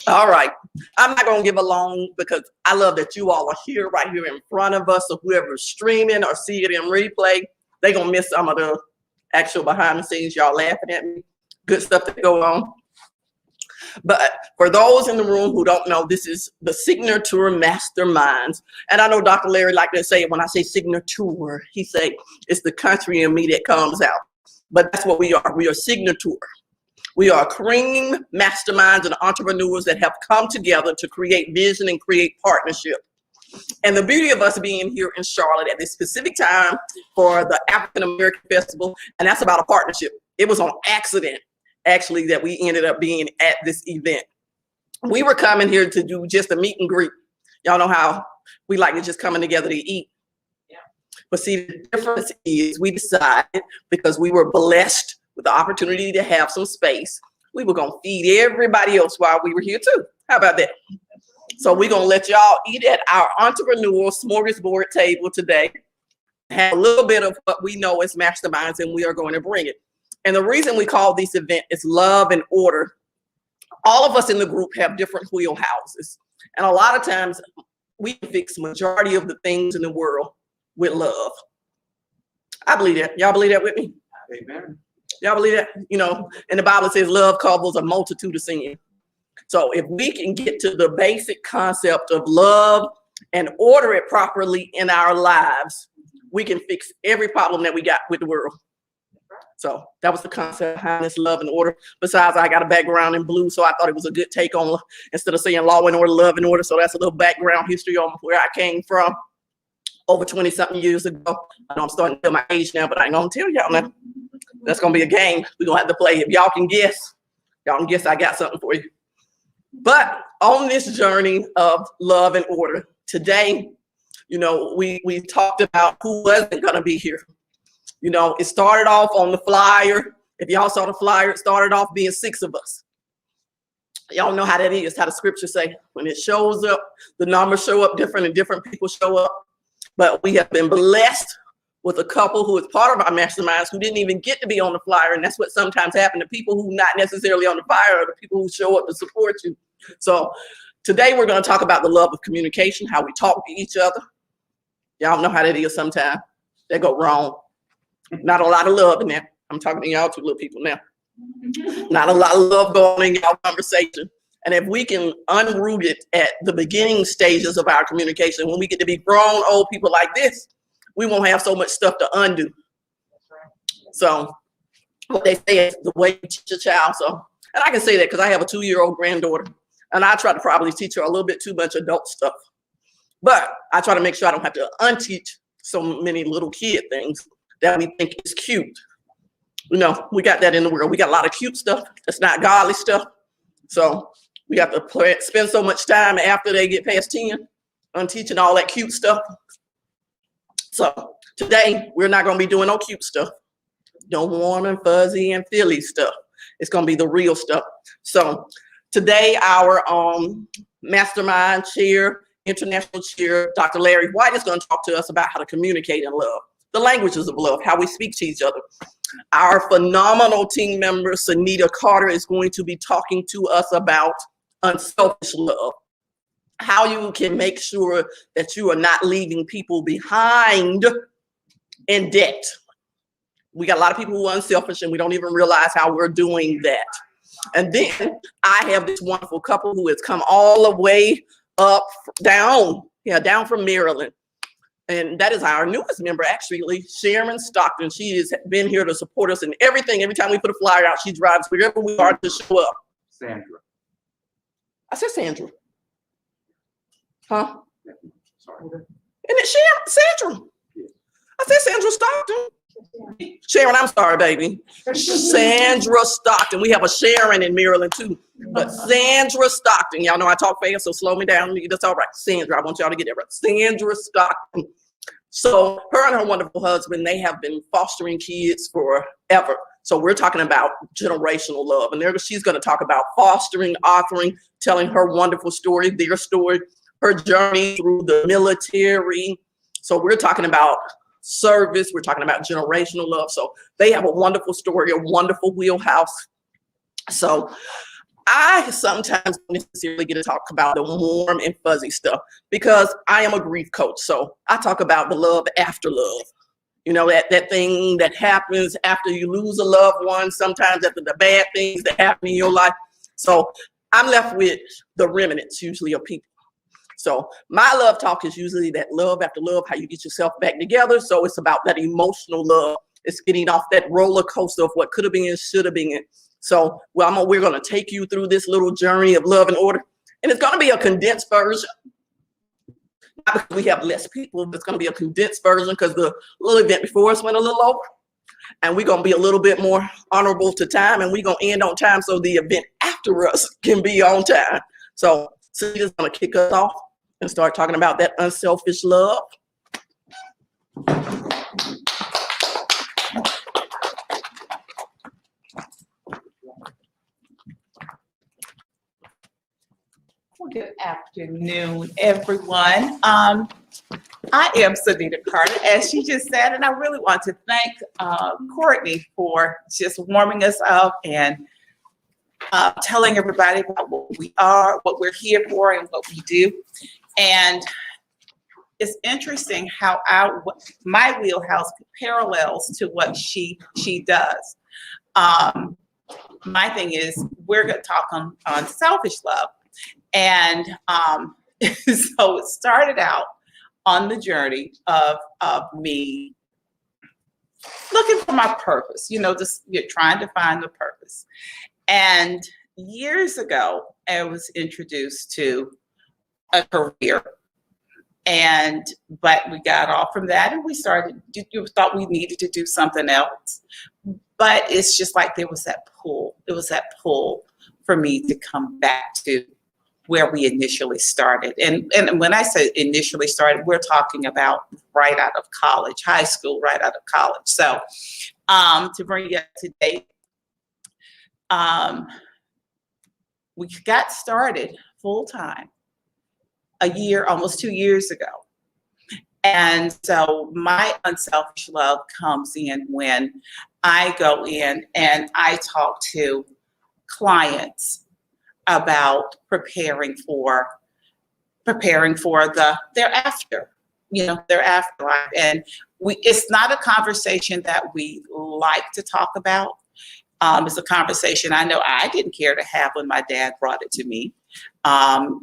All right. I'm not going to give a long because I love that you all are here, right here in front of us. So whoever's streaming or see it in replay, they're going to miss some of the actual behind the scenes. Y'all laughing at me. Good stuff to go on. But for those in the room who don't know, this is the Signature Masterminds. And I know Dr. Larry like to say, when I say signature, he say it's the country in me that comes out. But that's what we are. We are signature. We are cream masterminds and entrepreneurs that have come together to create vision and create partnership. And the beauty of us being here in Charlotte at this specific time for the African American Festival, and that's about a partnership. It was on accident, actually, that we ended up being at this event. We were coming here to do just a meet and greet. Y'all know how we like to just coming together to eat. Yeah. But see, the difference is we decided, because we were blessed with the opportunity to have some space, we were going to feed everybody else while we were here too. How about that? So we're going to let y'all eat at our entrepreneurial smorgasbord table today. Have a little bit of what we know as masterminds, and we are going to bring it. And the reason we call this event is love and order. All of us in the group have different wheelhouses. And a lot of times we fix majority of the things in the world with love. I believe that. Y'all believe that with me? Amen. Y'all believe that? You know, and the Bible says love covers a multitude of sin. So if we can get to the basic concept of love and order it properly in our lives, we can fix every problem that we got with the world. So that was the concept behind this love and order. Besides, I got a background in blue, so I thought it was a good take on, instead of saying law and order, love and order. So that's a little background history on where I came from over 20-something years ago. I know I'm starting to tell my age now, but I ain't gonna tell y'all now. That's gonna be a game we're gonna have to play. If y'all can guess, I got something for you. But on this journey of love and order, today, you know, we talked about who wasn't gonna be here. You know, it started off on the flyer. If y'all saw the flyer, it started off being 6 of us. Y'all know how that is, how the scriptures say, when it shows up, the numbers show up different and different people show up. But we have been blessed with a couple who is part of our masterminds who didn't even get to be on the flyer. And that's what sometimes happens to people who not necessarily on the flyer, are the people who show up to support you. So today we're going to talk about the love of communication, how we talk to each other. Y'all know how that is sometimes. They go wrong. Not a lot of love in there. I'm talking to y'all two little people now. Not a lot of love going on in y'all conversation. And if we can unroot it at the beginning stages of our communication, when we get to be grown old people like this, we won't have so much stuff to undo. So what they say is the way you teach a child. So, and I can say that because I have a 2-year-old granddaughter, and I try to probably teach her a little bit too much adult stuff. But I try to make sure I don't have to unteach so many little kid things that we think is cute. You know, we got that in the world. We got a lot of cute stuff that's not godly stuff. So we have to spend so much time after they get past 10 on teaching all that cute stuff. So today we're not going to be doing no cute stuff. No warm and fuzzy and frilly stuff. It's going to be the real stuff. So today our mastermind chair, international chair, Dr. Larry White, is going to talk to us about how to communicate in love. The languages of love, how we speak to each other. Our phenomenal team member, Senita Carr, is going to be talking to us about unselfish love. How you can make sure that you are not leaving people behind in debt. We got a lot of people who are unselfish and we don't even realize how we're doing that. And then I have this wonderful couple who has come all the way down from Maryland. And that is our newest member, actually, Sharon Stockton. She has been here to support us in everything. Every time we put a flyer out, she drives wherever we are to show up. Sandra. I said Sandra. Huh? Sorry. Isn't it Sandra? I said Sandra Stockton. Sharon, I'm sorry, baby. Sandra Stockton. We have a Sharon in Maryland, too. But Sandra Stockton. Y'all know I talk fast, so slow me down. That's all right. Sandra, I want y'all to get that right. Sandra Stockton. So her and her wonderful husband, they have been fostering kids forever. So we're talking about generational love. And she's going to talk about fostering, authoring, telling her wonderful story, their story, her journey through the military. So we're talking about service. We're talking about generational love. So they have a wonderful story, a wonderful wheelhouse. So I sometimes don't necessarily get to talk about the warm and fuzzy stuff because I am a grief coach. So I talk about the love after love. You know, that thing that happens after you lose a loved one, sometimes after the bad things that happen in your life. So I'm left with the remnants usually of people. So my love talk is usually that love after love, how you get yourself back together. So it's about that emotional love. It's getting off that roller coaster of what could have been and should have been. So we're going to take you through this little journey of love and order. And it's going to be a condensed version. Not because we have less people, but it's going to be a condensed version because the little event before us went a little over. And we're going to be a little bit more honorable to time, and we're going to end on time so the event after us can be on time. So Senita's going to kick us off and start talking about that unselfish love. Well, good afternoon, everyone. I am Senita Carr, as she just said, and I really want to thank Cortne for just warming us up and telling everybody about what we are, what we're here for, and what we do. And it's interesting how my wheelhouse parallels to what she does. My thing is, we're going to talk on selfish love. And so it started out on the journey of me looking for my purpose, just trying to find the purpose. And years ago, I was introduced to a career. But we got off from that and we thought we needed to do something else. But it's just like there was that pull. It was that pull for me to come back to where we initially started. And when I say initially started, we're talking about right out of college, high school, right out of college. So to bring you up to date, we got started full time almost 2 years ago. And so my unselfish love comes in when I go in and I talk to clients about preparing for their afterlife. And it's not a conversation that we like to talk about. It's a conversation I know I didn't care to have when my dad brought it to me.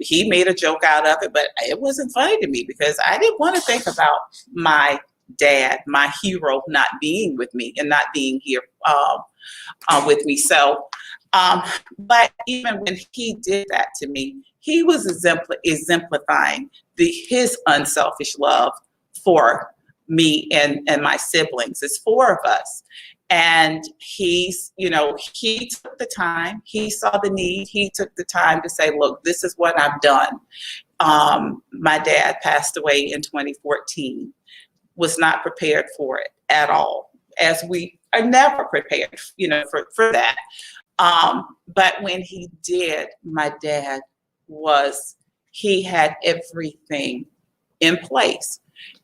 He made a joke out of it, but it wasn't funny to me because I didn't want to think about my dad, my hero, not being with me and not being here with me. So, but even when he did that to me, he was exemplifying his unselfish love for me and my siblings. It's 4 of us. And he took the time, he saw the need, he took the time to say, look, this is what I've done. My dad passed away in 2014, was not prepared for it at all, as we are never prepared, for that. But when he did, my dad he had everything in place.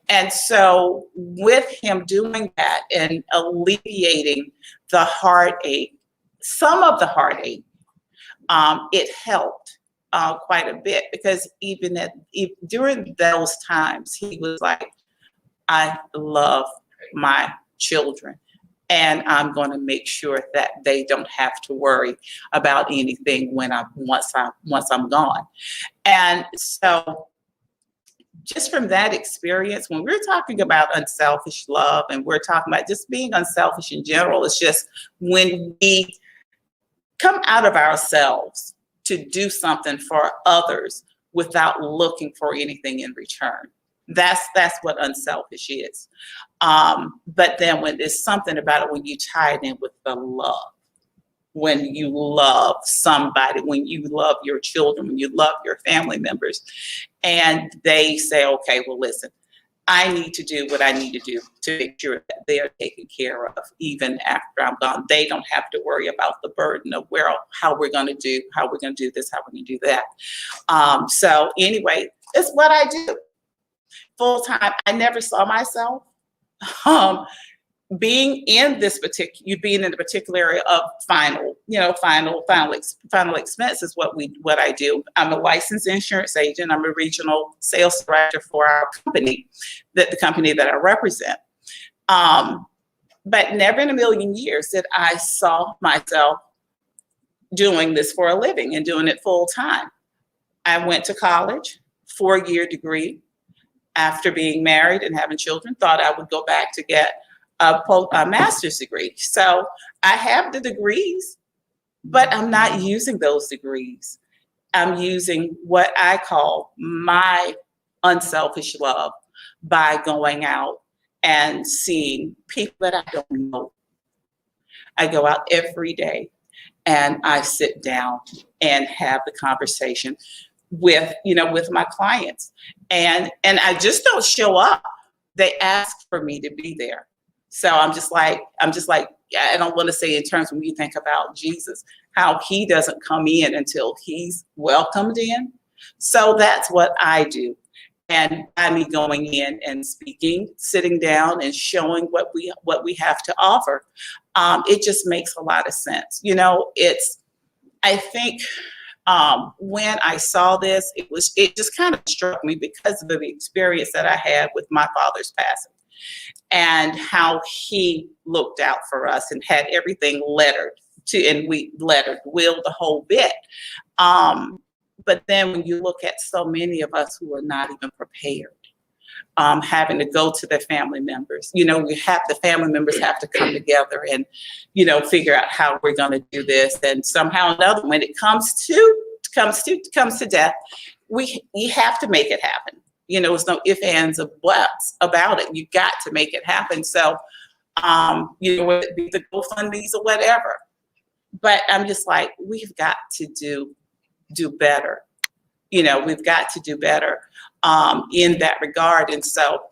And so with him doing that and alleviating the heartache, some of the heartache, it helped quite a bit because even during those times, he was like, I love my children and I'm going to make sure that they don't have to worry about anything once I'm gone. And so just from that experience, when we're talking about unselfish love and we're talking about just being unselfish in general, it's just when we come out of ourselves to do something for others without looking for anything in return. That's what unselfish is. But then when there's something about it, when you tie it in with the love, when you love somebody, when you love your children, when you love your family members, and they say, okay, well, listen, I need to do what I need to do to make sure that they are taken care of even after I'm gone. They don't have to worry about the burden of how we're going to do this, how we're going to do that. So anyway, it's what I do full time. I never saw myself being in this particular, you being in the particular area of final expense is what I do. I'm a licensed insurance agent. I'm a regional sales director for our company, the company that I represent. But never in a million years did I saw myself doing this for a living and doing it full time. I went to college, 4-year degree. After being married and having children, thought I would go back to get a master's degree. So I have the degrees, but I'm not using those degrees. I'm using what I call my unselfish love by going out and seeing people that I don't know. I go out every day and I sit down and have the conversation with my clients. And I just don't show up. They ask for me to be there. So I'm just like, I don't want to say in terms when you think about Jesus, how he doesn't come in until he's welcomed in. So that's what I do. And by me going in and speaking, sitting down and showing what we have to offer, it just makes a lot of sense. I think when I saw this, it just kind of struck me because of the experience that I had with my father's passing and how he looked out for us and had everything lettered and we lettered, willed the whole bit. But then when you look at so many of us who are not even prepared, having to go to their family members, the family members have to come together and, figure out how we're going to do this. And somehow or another, when it comes to death, we have to make it happen. There's no ifs, ands, or buts about it. You got to make it happen. So, whether it be the GoFundMe's or whatever. But I'm just like, we've got to do better. We've got to do better in that regard. And so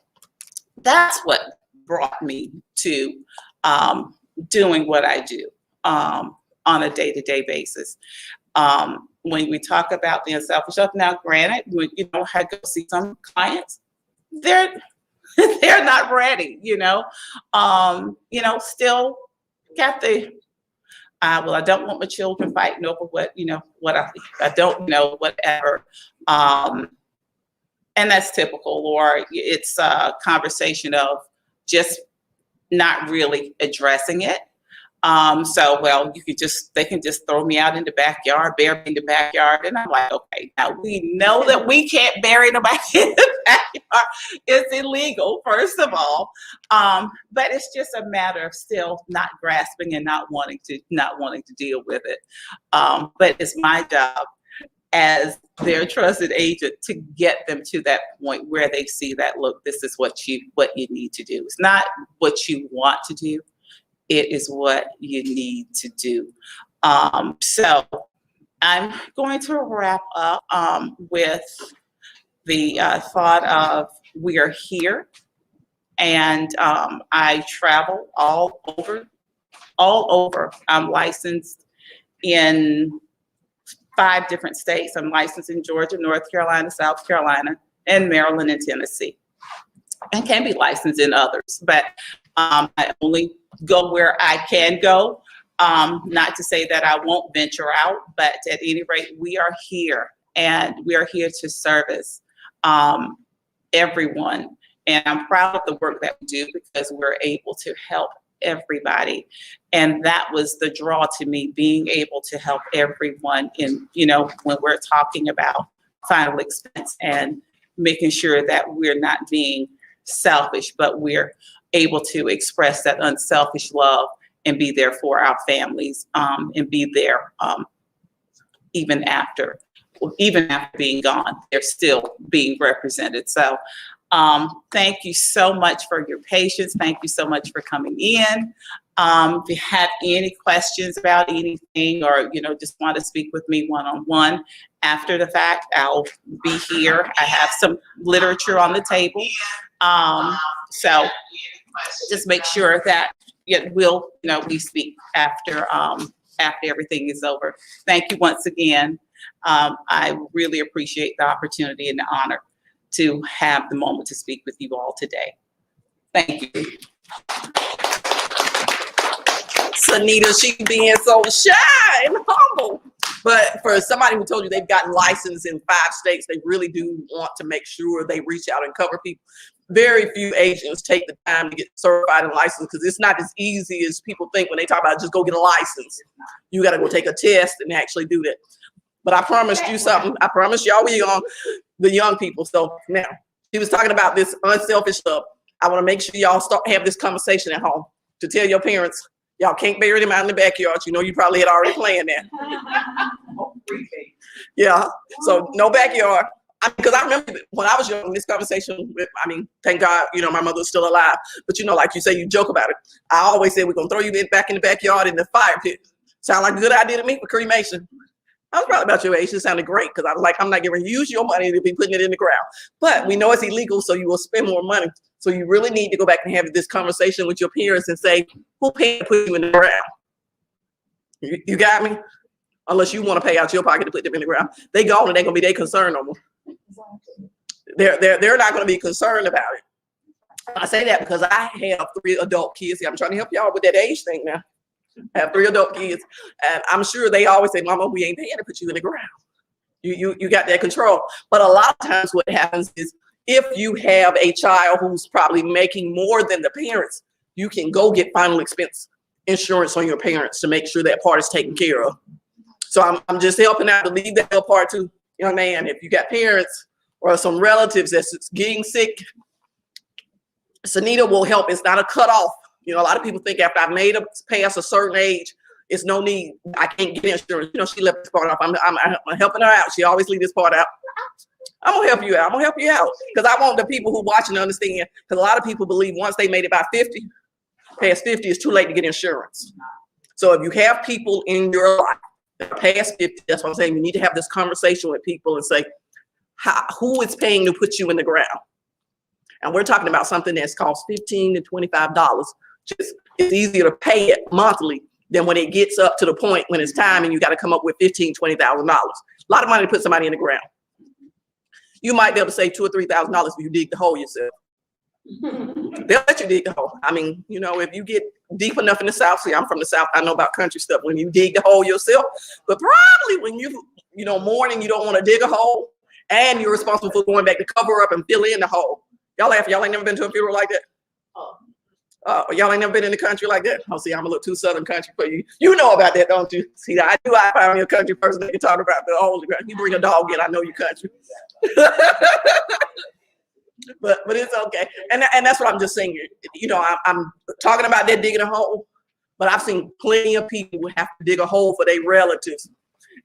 that's what brought me to doing what I do on a day-to-day basis. When we talk about the unselfish stuff, now granted, I go see some clients, they're not ready, still got the I don't want my children fighting over what I don't know, whatever. And that's typical, or it's a conversation of just not really addressing it. They can just throw me out in the backyard, bury me in the backyard. And I'm like, okay, now we know that we can't bury nobody in the backyard. It's illegal, first of all. But it's just a matter of still not grasping and not wanting to deal with it. But it's my job as their trusted agent to get them to that point where they see that, look, this is what you need to do. It's not what you want to do. It is what you need to do. So I'm going to wrap up with the thought of we are here, and I travel all over. I'm licensed in 5 different states. I'm licensed in Georgia, North Carolina, South Carolina, and Maryland and Tennessee, and can be licensed in others, but I only go where I can go. Not to say that I won't venture out, but at any rate, we are here, and we are here to service everyone. And I'm proud of the work that we do because we're able to help everybody. And that was the draw to me, being able to help everyone in, when we're talking about final expense and making sure that we're not being selfish, but we're able to express that unselfish love and be there for our families, and be there even after being gone, they're still being represented. So thank you so much for your patience. Thank you so much for coming in. If you have any questions about anything, or just want to speak with me one-on-one after the fact, I'll be here. I have some literature on the table. So just make sure that we speak after everything is over. Thank you once again. I really appreciate the opportunity and the honor to have the moment to speak with you all today. Thank you. Senita, she being so shy and humble. But for somebody who told you they've gotten licensed in 5 states, they really do want to make sure they reach out and cover people. Very few agents take the time to get certified and licensed because it's not as easy as people think when they talk about just go get a license. You got to go take a test and actually do that. But I promised you something. I promised y'all we on the young people. So now, he was talking about this unselfish stuff. I want to make sure y'all have this conversation at home to tell your parents, y'all can't bury them out in the backyard. You know, you probably had already planned that. Yeah, so no backyard. Because I remember when I was young, this conversation with, thank God, you know, my mother was still alive. But, you know, like you say, you joke about it. I always say, we're going to throw you back in the backyard in the fire pit. Sound like a good idea to me for cremation. I was probably about your age. It sounded great because I was like, I'm not going to use your money to be putting it in the ground. But we know it's illegal, so you will spend more money. So you really need to go back and have this conversation with your parents and say, who paid to put you in the ground? You got me? Unless you want to pay out your pocket to put them in the ground. They gone and they're going to be their concern no more. They're not going to be concerned about it. I say that because I have 3 adult kids. I'm trying to help y'all with that age thing now. I have 3 adult kids, and I'm sure they always say, Mama, we ain't paying to put you in the ground. You got that control. But a lot of times what happens is if you have a child who's probably making more than the parents, you can go get final expense insurance on your parents to make sure that part is taken care of. So I'm just helping out to leave that little part too. Young man, if you got parents or some relatives that's getting sick, Senita will help. It's not a cutoff. You know, a lot of people think after I've made it past a certain age, it's no need. I can't get insurance. You know, she left this part off. I'm helping her out. She always leave this part out. I'm gonna help you out. I'm gonna help you out because I want the people who watching to understand. Because a lot of people believe once they made it by 50, past 50, it's too late to get insurance. So if you have people in your life that are past 50, that's what I'm saying. You need to have this conversation with people and say, who is paying to put you in the ground? And we're talking about something that's cost $15 to $25. Just it's easier to pay it monthly than when it gets up to the point when it's time and you got to come up with $15,000, $20,000. A lot of money to put somebody in the ground. You might be able to save $2,000 or $3,000 if you dig the hole yourself. They'll let you dig the hole. I mean, you know, if you get deep enough in the South, see, I'm from the South, I know about country stuff, when you dig the hole yourself, but probably when you know, mourning, you don't want to dig a hole and you're responsible for going back to cover up and fill in the hole. Y'all laugh, y'all ain't never been to a funeral like that? Y'all ain't never been in the country like that? Oh, see, I'm a little too Southern country for you. You know about that, don't you? See, I find me a country person that can talk about the old ground. You bring a dog in, I know you country. but it's okay. And that's what I'm just saying. You know, I'm talking about that digging a hole, but I've seen plenty of people who have to dig a hole for their relatives.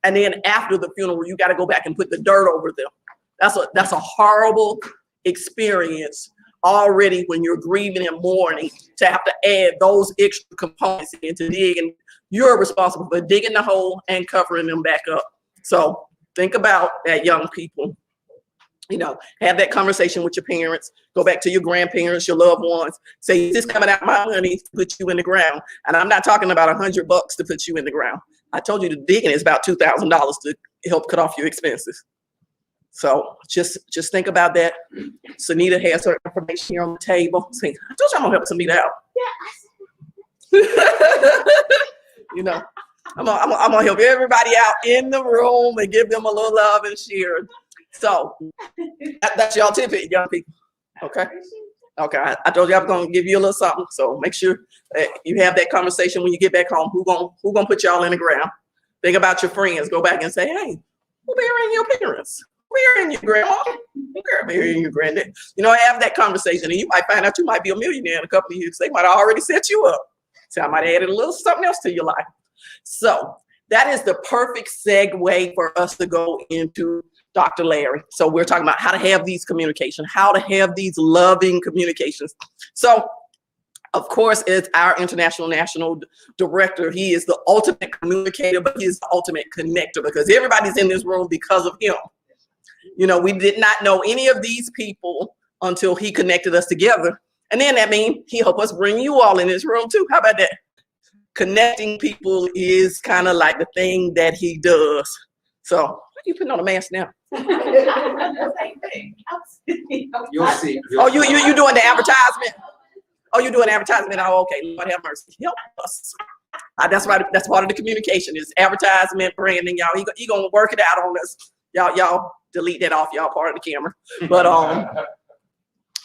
And then after the funeral, you got to go back and put the dirt over them. That's a horrible experience already when you're grieving and mourning to have to add those extra components into digging. You're responsible for digging the hole and covering them back up. So think about that, young people. You know, have that conversation with your parents. Go back to your grandparents, your loved ones. Say, is this coming out of my money to put you in the ground? And I'm not talking about $100 to put you in the ground. I told you the digging is about $2,000 to help cut off your expenses. So just think about that. Senita has her information here on the table. See, I told you I'm gonna help Senita out. Yeah. You know, I'm gonna help everybody out in the room and give them a little love and cheer. So that's y'all tip, young people. Okay. Okay. I told you I was gonna give you a little something. So make sure that you have that conversation when you get back home. Who gonna put y'all in the ground? Think about your friends. Go back and say, hey, who burying your parents? Burying your grandma? Burying your granddad? You know, have that conversation, and you might find out you might be a millionaire in a couple of years. They might have already set you up. So I might have added a little something else to your life. So that is the perfect segue for us to go into Dr. Larry. So we're talking about how to have these communications, how to have these loving communications. So of course, as our international national director, he is the ultimate communicator, but he is the ultimate connector because everybody's in this room because of him. You know, we did not know any of these people until he connected us together. And then that means he helped us bring you all in this room too. How about that? Connecting people is kind of like the thing that he does. So what are you putting on a mask now? You'll see. Oh, you doing the advertisement? Oh, you're doing advertisement. Oh, okay. Lord have mercy. Help us. That's right. That's part of the communication. Is advertisement, branding. Y'all, he gonna work it out on us. Y'all delete that off y'all part of the camera. But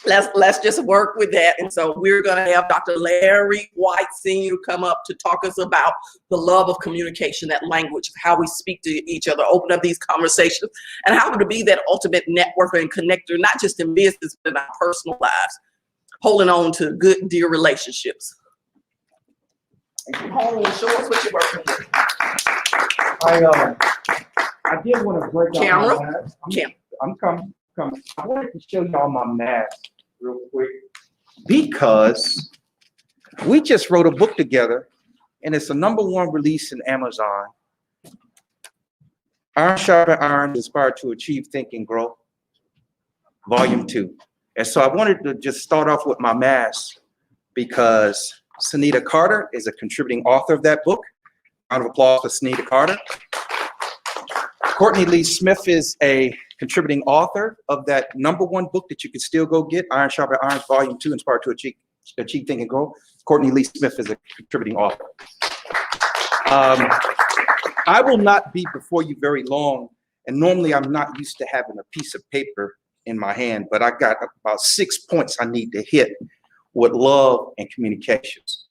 let's just work with that. And so we're gonna have Dr. Larry White Sr. come up to talk us about the love of communication, that language, how we speak to each other, open up these conversations, and how to be that ultimate networker and connector, not just in business, but in our personal lives, holding on to good, dear relationships. Home, show us what you're working with. I did want to break Camera. out my mask. Camera. I'm coming. I wanted to show y'all my mask real quick because we just wrote a book together, and it's a #1 release in Amazon. Iron Sharpen Iron, Inspired to Achieve, Think, and Grow, Volume 2. And so I wanted to just start off with my mask because Senita Carter is a contributing author of that book. Round of applause for Senita Carter. Cortne Lee Smith is a contributing author of that #1 book that you can still go get, Iron Sharpen Iron, Volume 2, Inspired to Achieve, Think, and Grow. Cortne Lee Smith is a contributing author. I will not be before you very long, and normally I'm not used to having a piece of paper in my hand, but I got about 6 points I need to hit with love and communications.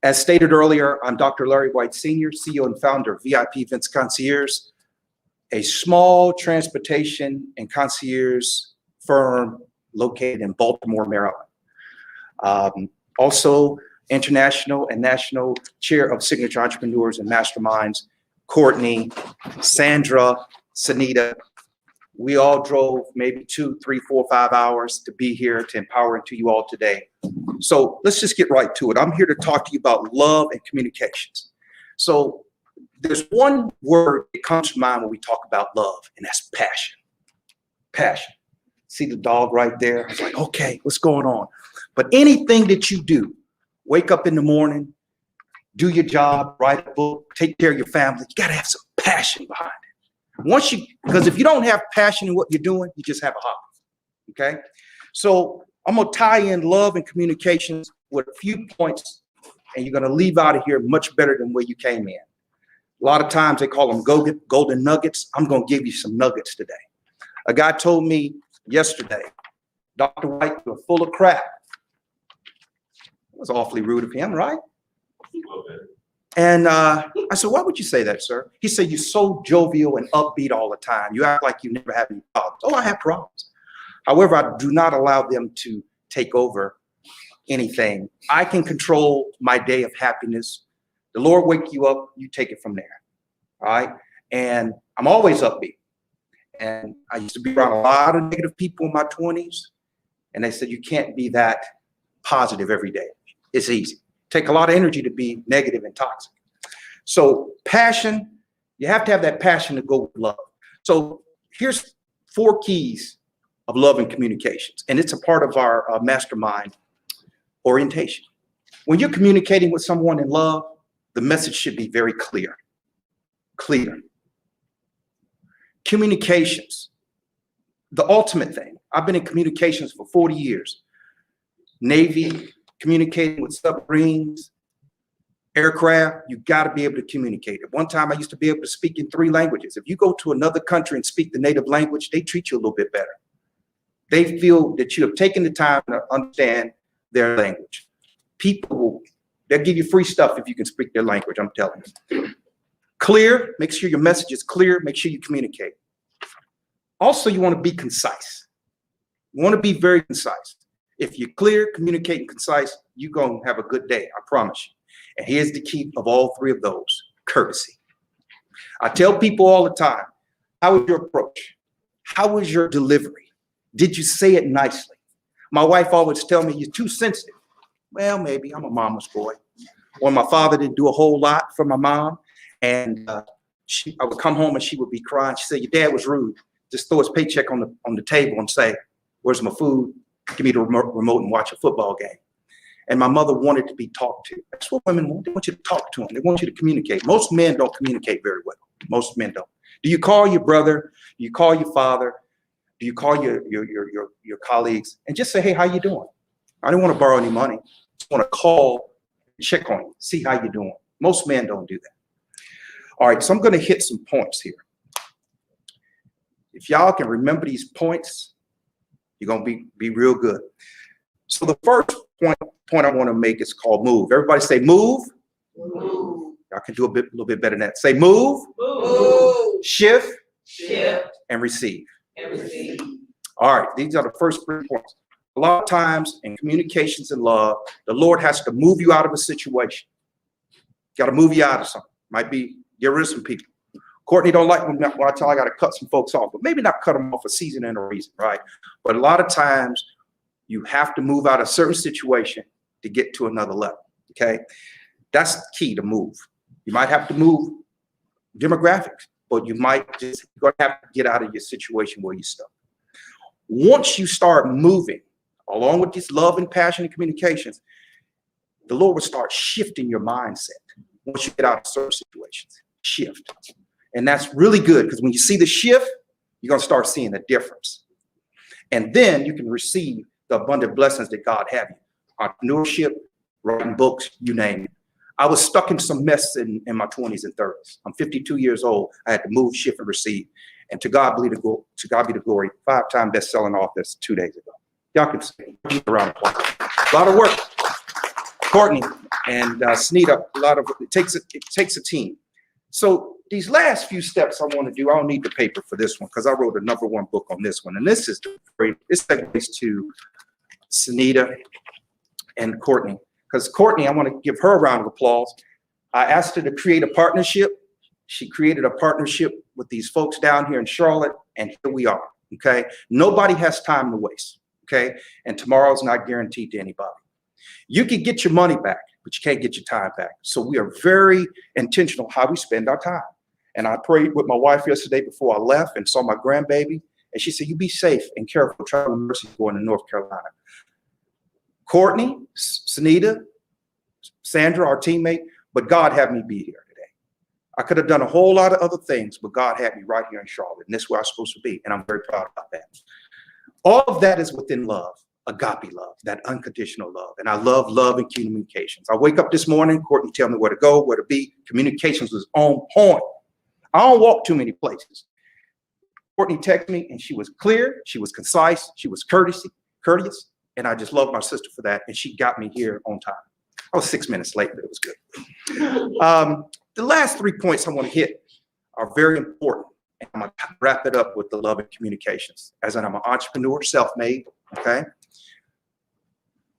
As stated earlier, I'm Dr. Larry White Sr., CEO and founder of VIP Events Concierge, a small transportation and concierge firm located in Baltimore, Maryland. Also, international and national chair of Signature Entrepreneurs and Masterminds, Cortne, Sandra, Senita. We all drove maybe 2, 3, 4, 5 hours to be here to empower to you all today. So let's just get right to it. I'm here to talk to you about love and communications. So there's one word that comes to mind when we talk about love, and that's passion. Passion. See the dog right there? I was like, okay, what's going on? But anything that you do, wake up in the morning, do your job, write a book, take care of your family, you got to have some passion behind it. Because if you don't have passion in what you're doing, you just have a hobby, okay? So I'm gonna tie in love and communications with a few points, and you're gonna leave out of here much better than where you came in. A lot of times they call them golden nuggets. I'm gonna give you some nuggets today. A guy told me yesterday, Dr. White, you're full of crap. It was awfully rude of him, right? And I said, why would you say that, sir? He said, you're so jovial and upbeat all the time. You act like you never have any problems. Oh, I have problems. However, I do not allow them to take over anything. I can control my day of happiness. The Lord wake you up, you take it from there, all right? And I'm always upbeat. And I used to be around a lot of negative people in my 20s, and they said, you can't be that positive every day. It's easy. Take a lot of energy to be negative and toxic. So passion, you have to have that passion to go with love. So here's 4 keys of love and communications, and it's a part of our mastermind orientation. When you're communicating with someone in love, the message should be very clear. Clear. Communications, the ultimate thing. I've been in communications for 40 years. Navy, communicating with submarines, aircraft, you got to be able to communicate. At one time, I used to be able to speak in 3 languages. If you go to another country and speak the native language, they treat you a little bit better. They feel that you have taken the time to understand their language. People, they'll give you free stuff if you can speak their language, I'm telling you. Clear, make sure your message is clear, make sure you communicate. Also, you want to be concise. You want to be very concise. If you're clear, communicate, and concise, you're going to have a good day, I promise you. And here's the key of all 3 of those, courtesy. I tell people all the time, how was your approach? How was your delivery? Did you say it nicely? My wife always tells me, you're too sensitive. Well, maybe, I'm a mama's boy. Or my father didn't do a whole lot for my mom, and I would come home and she would be crying. She said, your dad was rude. Just throw his paycheck on the table and say, where's my food? Give me the remote and watch a football game. And my mother wanted to be talked to. That's what women want. They want you to talk to them. They want you to communicate. Most men don't communicate very well. Most men don't. Do you call your brother? Do you call your father? Do you call your colleagues and just say, hey, how you doing? I don't want to borrow any money. I just want to call check on you, see how you're doing. Most men don't do that. All right, so I'm going to hit some points here. If y'all can remember these points, you're going to be real good. So the first point I want to make is called move. Everybody say move. Move. Y'all can do a little bit better than that. Say move. Move. Shift. Shift. And receive. And receive. All right, these are the first 3 points. A lot of times in communications and love, the Lord has to move you out of a situation. Got to move you out of something. Might be get rid of some people. Cortne don't like when I tell I got to cut some folks off, but maybe not cut them off for season and a reason, right? But a lot of times you have to move out of a certain situation to get to another level, okay? That's key to move. You might have to move demographics, but you might just gonna have to get out of your situation where you're stuck. Once you start moving, along with this love and passion and communications, the Lord will start shifting your mindset once you get out of certain situations. Shift. And that's really good because when you see the shift, you're going to start seeing the difference. And then you can receive the abundant blessings that God have you. Entrepreneurship, writing books, you name it. I was stuck in some mess in my 20s and 30s. I'm 52 years old. I had to move, shift, and receive. And to God be the glory. 5-time best-selling author 2 days ago. Y'all can see around the clock. A lot of work. Cortne and Senita, it takes a team. So these last few steps I want to do, I don't need the paper for this one because I wrote a #1 book on this one. And this segues to Senita and Cortne. Because Cortne, I want to give her a round of applause. I asked her to create a partnership. She created a partnership with these folks down here in Charlotte, and here we are, okay? Nobody has time to waste, okay? And tomorrow's not guaranteed to anybody. You can get your money back, but you can't get your time back. So we are very intentional how we spend our time. And I prayed with my wife yesterday before I left and saw my grandbaby, and she said, you be safe and careful, traveling mercy going to North Carolina. Cortne, Senita, Sandra, our teammate, but God had me be here today. I could have done a whole lot of other things, but God had me right here in Charlotte, and this is where I'm supposed to be, and I'm very proud about that. All of that is within love, agape love, that unconditional love, and I love and communications. I wake up this morning, Cortne tell me where to go, where to be. Communications was on point. I don't walk too many places. Cortne texted me, and she was clear, she was concise, she was courteous, and I just love my sister for that, and she got me here on time. I was 6 minutes late, but it was good. The last 3 points I want to hit are very important, and I'm going to wrap it up with the love and communications. As I'm an entrepreneur, self-made, okay?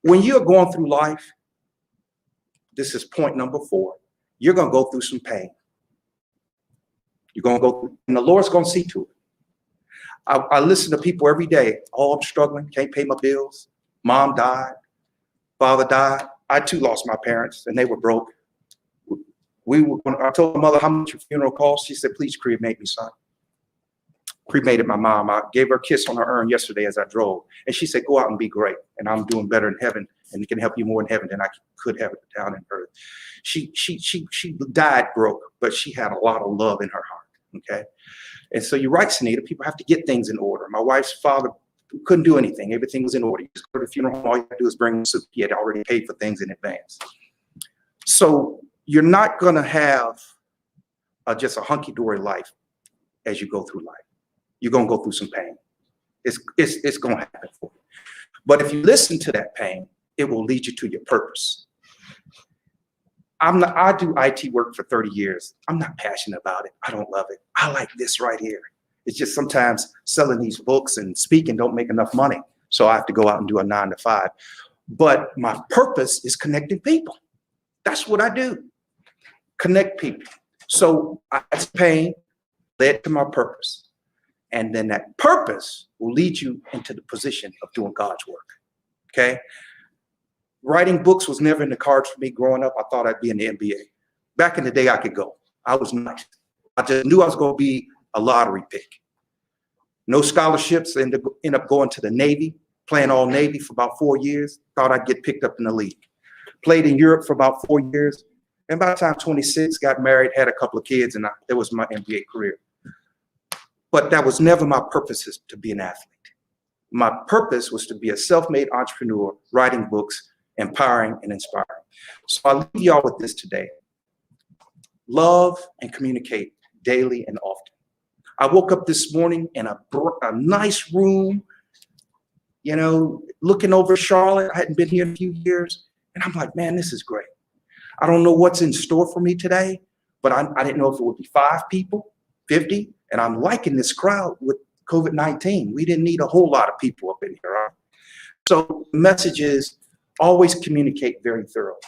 When you're going through life, this is point #4, you're going to go through some pain. You're going to go through, and the Lord's going to see to it. I listen to people every day. Oh, I'm struggling, can't pay my bills. Mom died, father died. I too lost my parents, and they were broke. I told my mother how much your funeral cost. She said, please cremate me, son. Cremated my mom. I gave her a kiss on her urn yesterday as I drove. And she said, go out and be great. And I'm doing better in heaven, and it can help you more in heaven than I could have it down in earth. She died broke, but she had a lot of love in her heart, okay? And so you're right, Senita, people have to get things in order. My wife's father couldn't do anything. Everything was in order. You just go to the funeral home, all you have to do is bring him soup. He had already paid for things in advance. So you're not going to have just a hunky-dory life as you go through life. You're going to go through some pain. It's going to happen for you. But if you listen to that pain, it will lead you to your purpose. I do IT work for 30 years. I'm not passionate about it. I don't love it. I like this right here. It's just sometimes selling these books and speaking don't make enough money. So I have to go out and do a 9 to 5. But my purpose is connecting people. That's what I do. Connect people. So that's pain led to my purpose. And then that purpose will lead you into the position of doing God's work. Okay? Writing books was never in the cards for me growing up. I thought I'd be in the NBA. Back in the day, I could go. I was nice. I just knew I was going to be a lottery pick. No scholarships, end up going to the Navy, playing all Navy for about 4 years. Thought I'd get picked up in the league. Played in Europe for about 4 years. And by the time 26, got married, had a couple of kids, and that was my NBA career. But that was never my purpose, is to be an athlete. My purpose was to be a self-made entrepreneur, writing books empowering, and inspiring. So I leave y'all with this today. Love and communicate daily and often. I woke up this morning in a nice room, you know, looking over Charlotte. I hadn't been here in a few years. And I'm like, man, this is great. I don't know what's in store for me today, but I didn't know if it would be 5 people, 50. And I'm liking this crowd with COVID-19. We didn't need a whole lot of people up in here. Right? So the message is always communicate very thoroughly.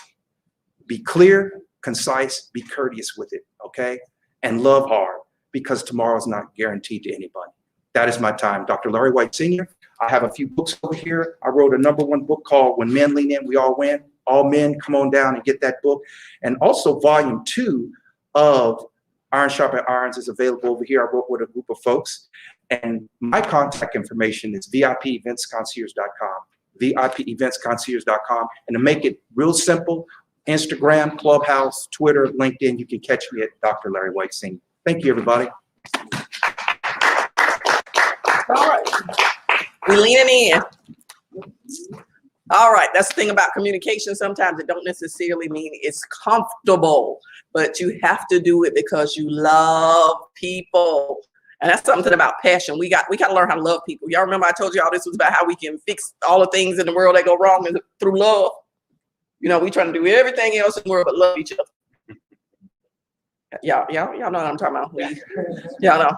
Be clear, concise, be courteous with it, okay? And love hard, because tomorrow's not guaranteed to anybody. That is my time. Dr. Larry White Sr. I have a few books over here. I wrote a #1 book called When Men Lean In, We All Win. All men, come on down and get that book. And also volume 2 of Iron Sharpen Irons is available over here. I wrote with a group of folks. And my contact information is VIPeventsconcierge.com, VIPeventsconcierge.com. And to make it real simple, Instagram, Clubhouse, Twitter, LinkedIn, you can catch me at Dr. Larry White Sr. Thank you, everybody. All right. We leaning in. All right. That's the thing about communication. Sometimes it don't necessarily mean it's comfortable, but you have to do it because you love people. And that's something about passion. We got to learn how to love people. Y'all remember I told y'all this was about how we can fix all the things in the world that go wrong through love. You know, we trying to do everything else in the world but love each other. Y'all know what I'm talking about. Y'all know.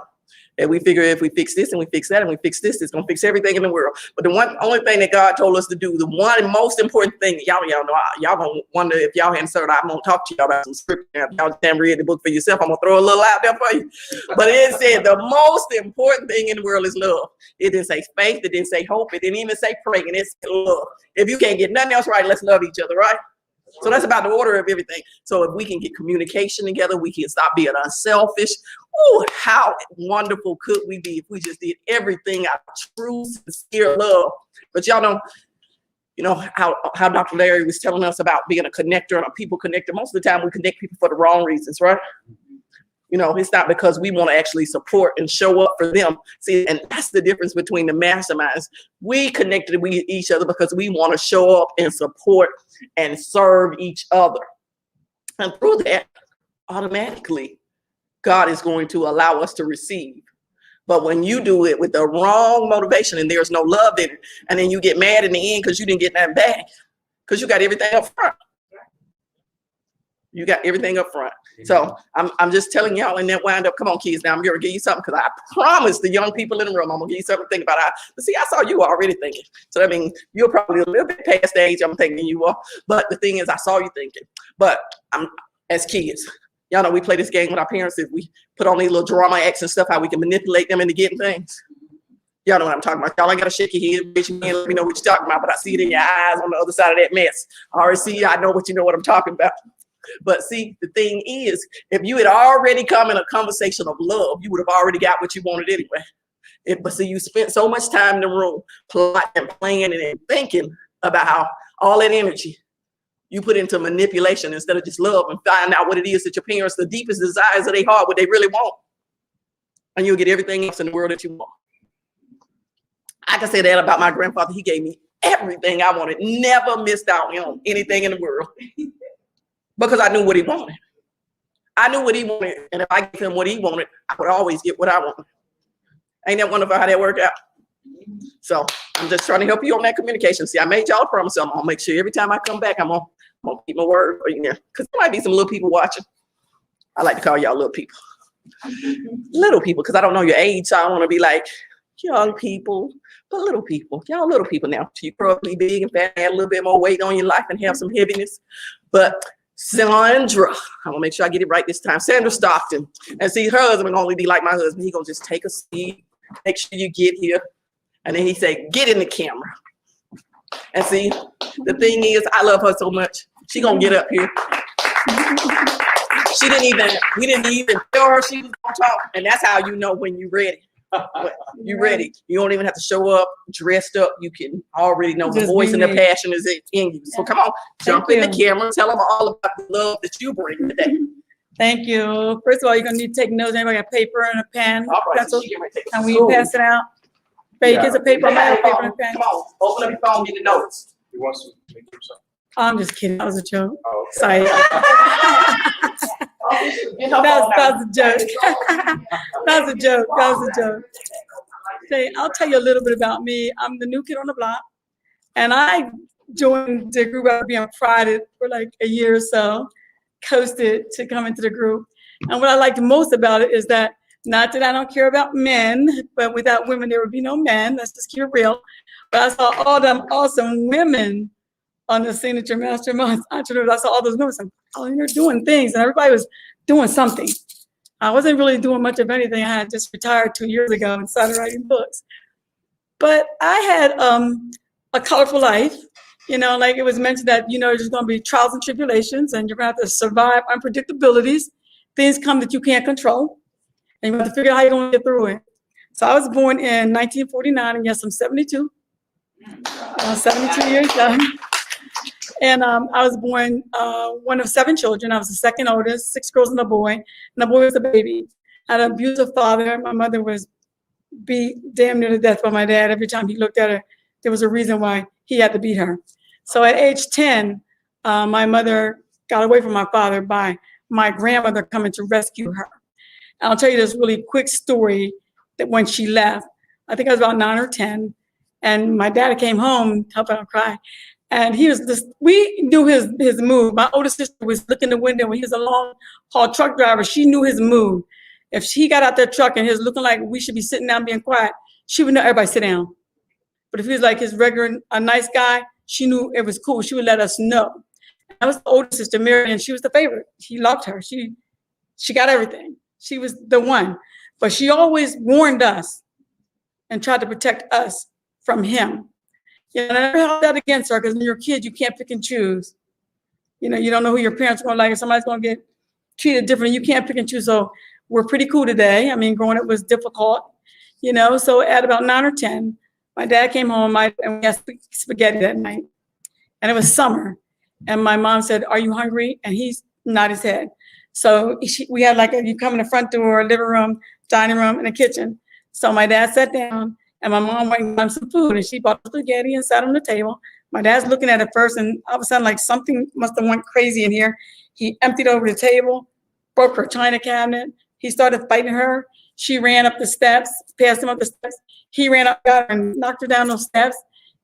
And we figure if we fix this and we fix that and we fix this, it's gonna fix everything in the world. But the only thing that God told us to do, the one most important thing, y'all know, y'all gonna wonder if y'all hadn't started. I'm gonna talk to y'all about some scripture. If y'all can't read the book for yourself, I'm gonna throw a little out there for you. But it said the most important thing in the world is love. It didn't say faith. It didn't say hope. It didn't even say praying. It said love. If you can't get nothing else right, let's love each other, right? So that's about the order of everything. So if we can get communication together, we can stop being unselfish. Oh, how wonderful could we be if we just did everything out of true, sincere love? But y'all know, you know, how Dr. Larry was telling us about being a connector and a people connector. Most of the time we connect people for the wrong reasons, right? You know, it's not because we want to actually support and show up for them. See, and that's the difference between the masterminds. We connected with each other because we want to show up and support and serve each other. And through that, automatically, God is going to allow us to receive. But when you do it with the wrong motivation and there's no love in it, and then you get mad in the end because you didn't get nothing back, because you got everything up front. You got everything up front. So I'm just telling y'all in that wind up. Come on, kids. Now I'm going to give you something because I promised the young people in the room I'm going to give you something to think about. But see, I saw you already thinking. So I mean, you're probably a little bit past the age I'm thinking you are. But the thing is, I saw you thinking. But as kids, y'all know we play this game with our parents. If we put on these little drama acts and stuff, how we can manipulate them into getting things. Y'all know what I'm talking about. Y'all ain't got to shake your head, raise your hand, let me know what you're talking about. But I see it in your eyes on the other side of that mess. I already see, I know what you know what I'm talking about. But see, the thing is, if you had already come in a conversation of love, you would have already got what you wanted anyway. But see, you spent so much time in the room plotting and planning and thinking about how all that energy you put into manipulation instead of just love and find out what it is that your parents, the deepest desires of their heart, what they really want. And you'll get everything else in the world that you want. I can say that about my grandfather. He gave me everything I wanted, never missed out on anything in the world. Because I knew what he wanted. I knew what he wanted. And if I gave him what he wanted, I would always get what I wanted. Ain't that wonderful how that worked out? So I'm just trying to help you on that communication. See, I made y'all a promise. So I'm going to make sure every time I come back, I'm going to keep my word for you. Because there might be some little people watching. I like to call y'all little people. Little people, because I don't know your age. So I want to be like young people. But little people. Y'all little people now. You probably big and fat, add a little bit more weight on your life and have some heaviness. But Sandra, I'm gonna make sure I get it right this time. Sandra Stockton. And see, her husband only be like my husband. He gonna just take a seat, make sure you get here. And then he say, get in the camera. And see, the thing is, I love her so much. She gonna get up here. We didn't even tell her she was gonna talk. And that's how you know when you're ready. You ready. You don't even have to show up dressed up. You can already know the voice and the passion is in you. So come on, jump in the camera. Tell them all about the love that you bring today. Thank you. First of all, you're going to need to take notes. Anybody got paper and a pen? All right, pencil? so Can we pass it out? Paper, Yeah. get a paper, Paper and a pen. Come on, open up your phone, get the notes. He wants to make himself. I'm just kidding. That was a joke. Oh, Sorry. That was a joke. That was a joke. That was a joke. Say, I'll tell you a little bit about me. I'm the new kid on the block, and I joined the group after being prodded for like a year or so, coasted to come into the group. And what I liked most about it is that, not that I don't care about men, but without women, there would be no men. Let's just keep it real. But I saw all them awesome women on the Signature Masterminds entrepreneurs. I saw all those women saying, oh, you're doing things, and everybody was doing something. I wasn't really doing much of anything. I had just retired 2 years ago and started writing books. But I had a colorful life. You know, like it was mentioned that, you know, there's going to be trials and tribulations, and you're going to have to survive unpredictabilities. Things come that you can't control, and you have to figure out how you're going to get through it. So I was born in 1949, and yes, I'm 72. 72 years young. And I was born one of 7 children. I was the second oldest, 6 girls and a boy. And the boy was a baby. I had an abusive father. My mother was beat damn near to death by my dad. Every time he looked at her, there was a reason why he had to beat her. So at age 10, my mother got away from my father by my grandmother coming to rescue her. And I'll tell you this really quick story that when she left, I think I was about 9 or 10, and my dad came home, helping her cry. And he was just, we knew his move. My older sister was looking the window when he was a long haul truck driver. She knew his move. If he got out that truck and he was looking like we should be sitting down being quiet, she would know everybody sit down. But if he was like his regular, a nice guy, she knew it was cool. She would let us know. I was the older sister, Mary, and she was the favorite. He loved her. She got everything. She was the one. But she always warned us and tried to protect us from him. You know, I never held that against her, because when you're a kid, you can't pick and choose. You know, you don't know who your parents are going to like, if somebody's going to get treated different. You can't pick and choose. So we're pretty cool today. I mean, growing up was difficult, you know. So at about 9 or 10, my dad came home and we had spaghetti that night. And it was summer. And my mom said, "Are you hungry?" And he nodded his head. So we had like, you come in the front door, living room, dining room, and a kitchen. So my dad sat down. And my mom went and got some food, and she bought spaghetti and sat on the table. My dad's looking at it first, and all of a sudden, like something must have went crazy in here. He emptied over the table, broke her china cabinet. He started fighting her. She ran up the steps, passed him up the steps. He ran up, got her, and knocked her down those steps.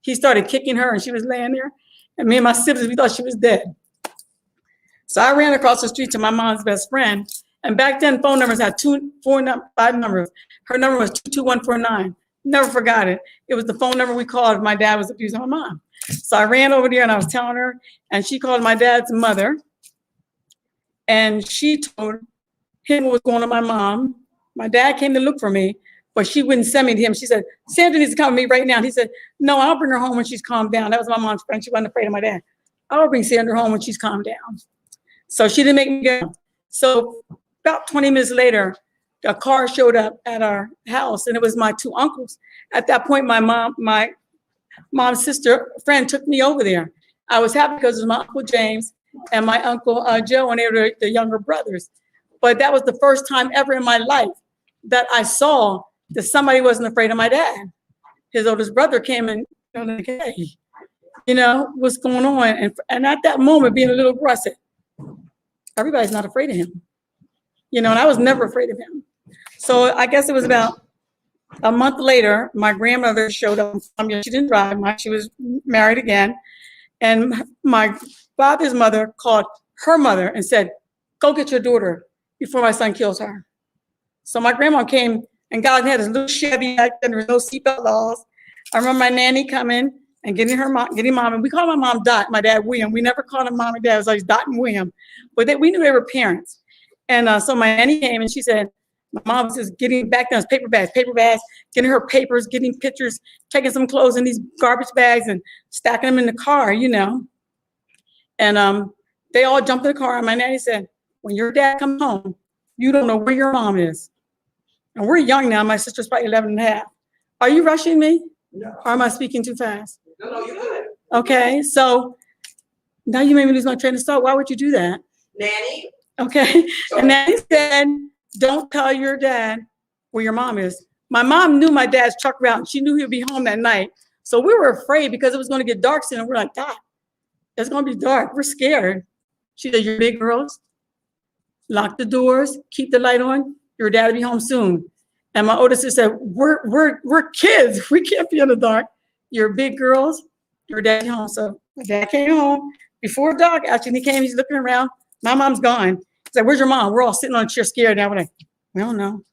He started kicking her, and she was laying there. And me and my siblings, we thought she was dead. So I ran across the street to my mom's best friend. And back then, phone numbers had 5 numbers. Her number was 22149. Never forgot it. It was the phone number we called if my dad was abusing my mom. So I ran over there and I was telling her, and she called my dad's mother, and she told him what was going on with my mom. My dad came to look for me, but she wouldn't send me to him. She said, "Sandra needs to come with me right now." And he said, "No, I'll bring her home when she's calmed down." That was my mom's friend. She wasn't afraid of my dad. "I'll bring Sandra home when she's calmed down." So she didn't make me go. So about 20 minutes later, a car showed up at our house, and it was my 2 uncles. At that point, my mom's sister friend took me over there. I was happy because it was my Uncle James and my Uncle Joe, and they were the younger brothers. But that was the first time ever in my life that I saw that somebody wasn't afraid of my dad. His oldest brother came and, you know, like, "Hey, you know, what's going on?" And at that moment, being a little girl, I said, everybody's not afraid of him. You know, and I was never afraid of him. So I guess it was about a month later, my grandmother showed up. She didn't drive much. She was married again. And my father's mother called her mother and said, "Go get your daughter before my son kills her." So my grandma came and got in, had this little Chevy back then. There was no seatbelt laws. I remember my nanny coming and getting mom. And we called my mom Dot, my dad William. We never called him mom and dad. It was always Dot and William. But we knew they were parents. And so my nanny came and she said, my mom was just getting back down paper bags, getting her papers, getting pictures, taking some clothes in these garbage bags and stacking them in the car, you know. And they all jumped in the car. And my nanny said, "When your dad comes home, you don't know where your mom is." And we're young now. My sister's probably 11 and a half. Are you rushing me? No. Or am I speaking too fast? No, you're good. Okay, so now you made me lose my train of thought. Why would you do that? Nanny. Okay, and Nanny said, "Don't tell your dad where your mom is." My mom knew my dad's truck route, and she knew he would be home that night. So we were afraid because it was going to get dark soon. And we're like, "God, it's gonna be dark. We're scared. She said, you're big girls. Lock the doors, keep the light on. Your dad will be home soon. And my oldest sister said, we're kids. We can't be in the dark. You're big girls. Your dad home. So my dad came home before dark. Actually, he came. He's looking around. My mom's gone. He said, "Where's your mom?" We're all sitting on a chair, scared. Now we're like, "We don't know."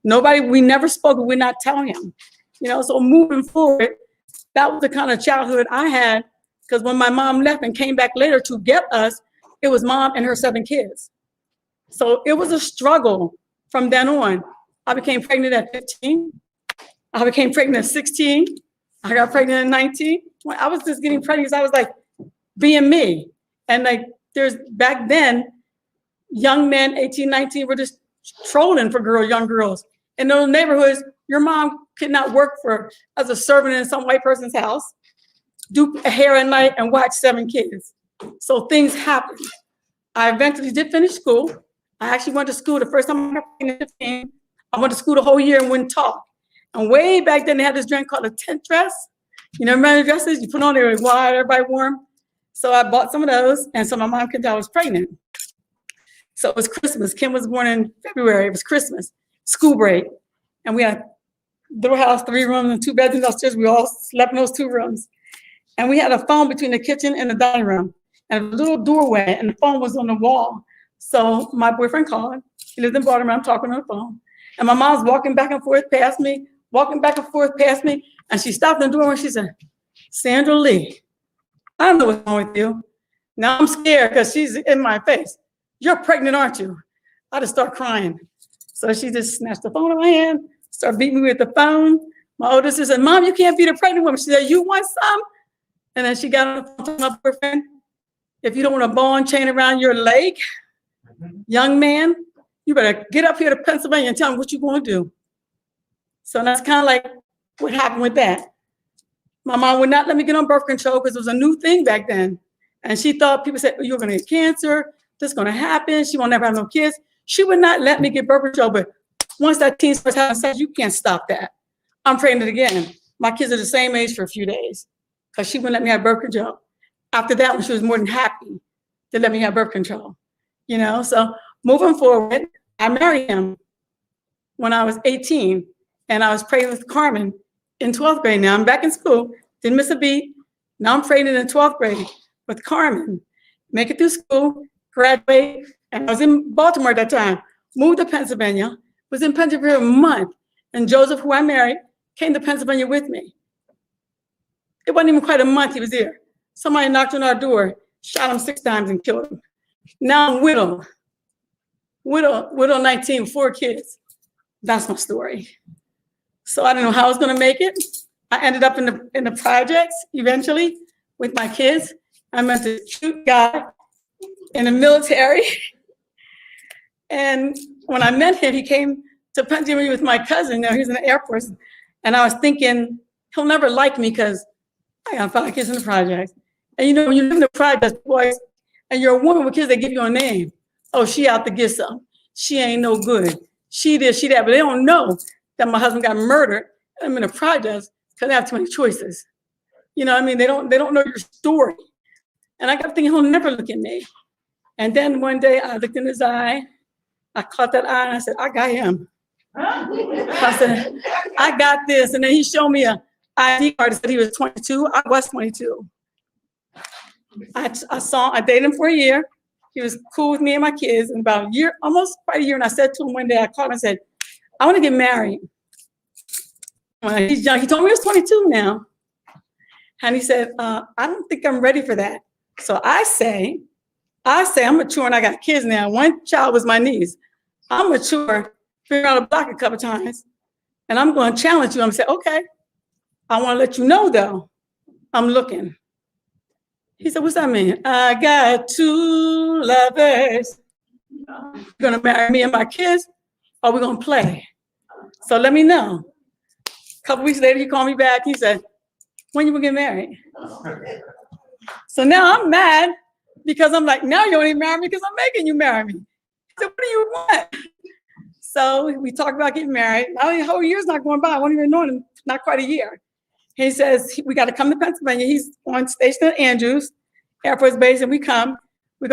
Nobody. We never spoke. We're not telling him. You know. So moving forward, that was the kind of childhood I had. Because when my mom left and came back later to get us, it was mom and her 7 kids. So it was a struggle from then on. I became pregnant at 15. I became pregnant at 16. I got pregnant at 19. When I was just getting pregnant because I was like being me. And like there's back then, young men, 18, 19, were just trolling for young girls. In those neighborhoods, your mom could not work as a servant in some white person's house, do hair at night and watch 7 kids. So things happened. I eventually did finish school. I actually went to school the first time I got pregnant at 15. I went to school the whole year and wouldn't talk. And way back then, they had this drink called a tent dress. You know, remember the dresses? You put on there, wide, everybody warm. So I bought some of those, and so my mom could tell I was pregnant. So it was Christmas. Kim was born in February. It was Christmas, school break. And we had a little house, 3 rooms and 2 bedrooms upstairs. We all slept in those 2 rooms. And we had a phone between the kitchen and the dining room, and a little doorway, and the phone was on the wall. So my boyfriend called. He lived in Baltimore. I'm talking on the phone. And my mom's walking back and forth past me, and she stopped in the door and she said, "Sandra Lee, I don't know what's wrong with you." Now I'm scared because she's in my face. "You're pregnant, aren't you?" I just start crying. So she just snatched the phone in my hand, started beating me with the phone. My older sister said, "Mom, you can't beat a pregnant woman." She said, "You want some?" And then she got on the phone to my boyfriend. "If you don't want a ball and chain around your leg, young man, you better get up here to Pennsylvania and tell me what you're going to do." So that's kind of like what happened with that. My mom would not let me get on birth control because it was a new thing back then. And she thought people said, "Oh, you're going to get cancer. This is going to happen. She won't never have no kids." She would not let me get birth control. But once that teen starts having sex, you can't stop that. I'm pregnant again. My kids are the same age for a few days because she wouldn't let me have birth control. After that one, she was more than happy to let me have birth control. You know, so moving forward, I married him when I was 18, and I was pregnant with Carmen in 12th grade. Now I'm back in school, didn't miss a beat. Now I'm pregnant in 12th grade with Carmen. Make it through school, graduate, and I was in Baltimore at that time. Moved to Pennsylvania, was in Pennsylvania a month, and Joseph, who I married, came to Pennsylvania with me. It wasn't even quite a month he was there. Somebody knocked on our door, shot him 6 times and killed him. Now I'm widow 19, 4 kids. That's my story. So I don't know how I was gonna make it. I ended up in the projects eventually with my kids. I met a cute guy in the military. And when I met him, he came to Pennsylvania with my cousin. Now he's in the Air Force. And I was thinking, he'll never like me because I got 5 kids in the projects. And you know, when you live in the projects, boys, and you're a woman with kids, they give you a name. "Oh, she out to get some. She ain't no good. She this, she that." But they don't know that my husband got murdered. I'm in the projects because they have too many choices. You know what I mean? They don't know your story. And I kept thinking, he'll never look at me. And then one day I looked in his eye. I caught that eye and I said, "I got him." I said, "I got this." And then he showed me a ID card that said he was 22. I was 22. I dated him for a year. He was cool with me and my kids. And about a year, almost quite a year, and I said to him one day, I called him and said, "I want to get married." He's young. He told me he was 22 now. And he said, "I don't think I'm ready for that." So I say, I'm mature and I got kids now. One child was my niece. I'm mature, been around the block a couple times, and I'm going to challenge you. I'm going to say, "Okay, I want to let you know though, I'm looking." He said, "What's that mean?" "I got 2 lovers. You're going to marry me and my kids, or we're going to play. So let me know." A couple weeks later, he called me back. He said, "When you going to get married?" So now I'm mad because I'm like, "Now you don't even marry me because I'm making you marry me." He said, "What do you want?" So we talked about getting married. Now the whole year's not going by. I wasn't even knowing him, not quite a year. He says, "We got to come to Pennsylvania." He's on station at Andrews. Air Force Base, and we go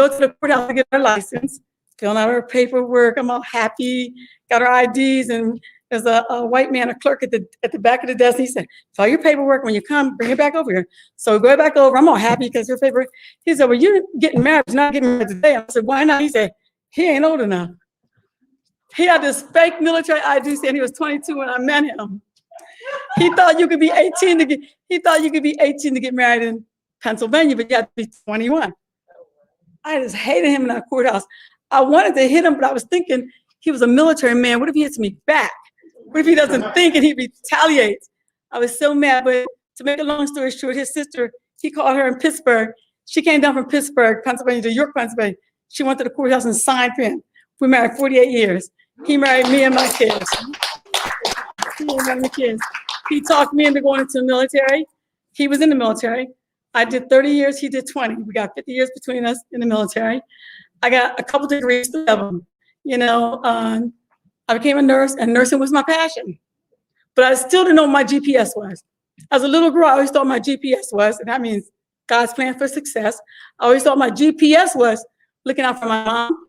to the courthouse to get our license, filling out our paperwork. I'm all happy, got our IDs, and there's a white man, a clerk at the back of the desk. He said, "Fill your paperwork. When you come, bring it back over here." So we go back over. I'm all happy because your paperwork. He said, "Well, you're getting married. You're not getting married today." I said, "Why not?" He said, "He ain't old enough." He had this fake military ID saying he was 22 when I met him. He thought you could be 18 to get married in Pennsylvania, but you had to be 21. I just hated him in that courthouse. I wanted to hit him, but I was thinking he was a military man. What if he hits me back? What if he doesn't think and he retaliates? I was so mad, but to make a long story short, his sister, he called her in Pittsburgh. She came down from Pittsburgh, Pennsylvania to York, Pennsylvania. She went to the courthouse and signed for him. We married 48 years. He married me and my kids. He talked me into going into the military. He was in the military. I did 30 years, he did 20. We got 50 years between us in the military. I got a couple degrees, 3 of them. I became a nurse, and nursing was my passion. But I still didn't know what my GPS was. As a little girl, I always thought my GPS was, and that means God's plan for success. I always thought my GPS was looking out for my mom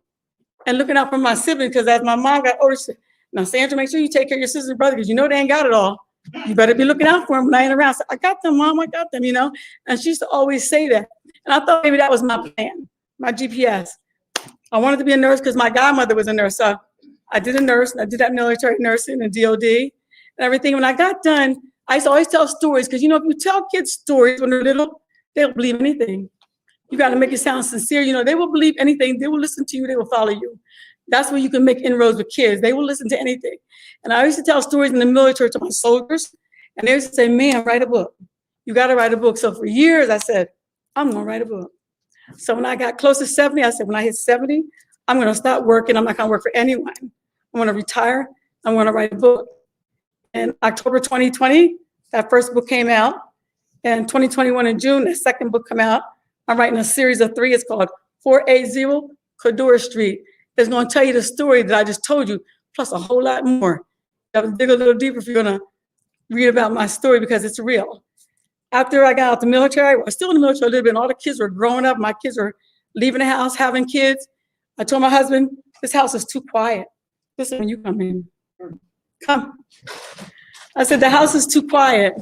and looking out for my siblings, because as my mom got older, she said, "Now, Sandra, make sure you take care of your sister and brother, because you know they ain't got it all. You better be looking out for them when I ain't around." So I got them, Mom, I got them, And she used to always say that. And I thought maybe that was my plan, my GPS. I wanted to be a nurse because my godmother was a nurse. So I did a nurse, and I did that military nursing and DOD and everything. When I got done, I used to always tell stories, because, if you tell kids stories when they're little, they don't believe anything. You got to make it sound sincere. They will believe anything. They will listen to you. They will follow you. That's where you can make inroads with kids. They will listen to anything. And I used to tell stories in the military to my soldiers, and they used to say, "Man, write a book. You got to write a book." So for years, I said, "I'm going to write a book." So when I got close to 70, I said, when I hit 70, I'm going to stop working. I'm not going to work for anyone. I'm going to retire. I'm going to write a book. In October 2020, that first book came out. And 2021 in June, the second book came out. I'm writing a series of 3. It's called 480 Codora Street. It's going to tell you the story that I just told you, plus a whole lot more. You have to dig a little deeper if you're going to read about my story, because it's real. After I got out the military, I was still in the military a little bit, and all the kids were growing up. My kids were leaving the house, having kids. I told my husband, "This house is too quiet. Listen, when you come in, come." I said, "The house is too quiet."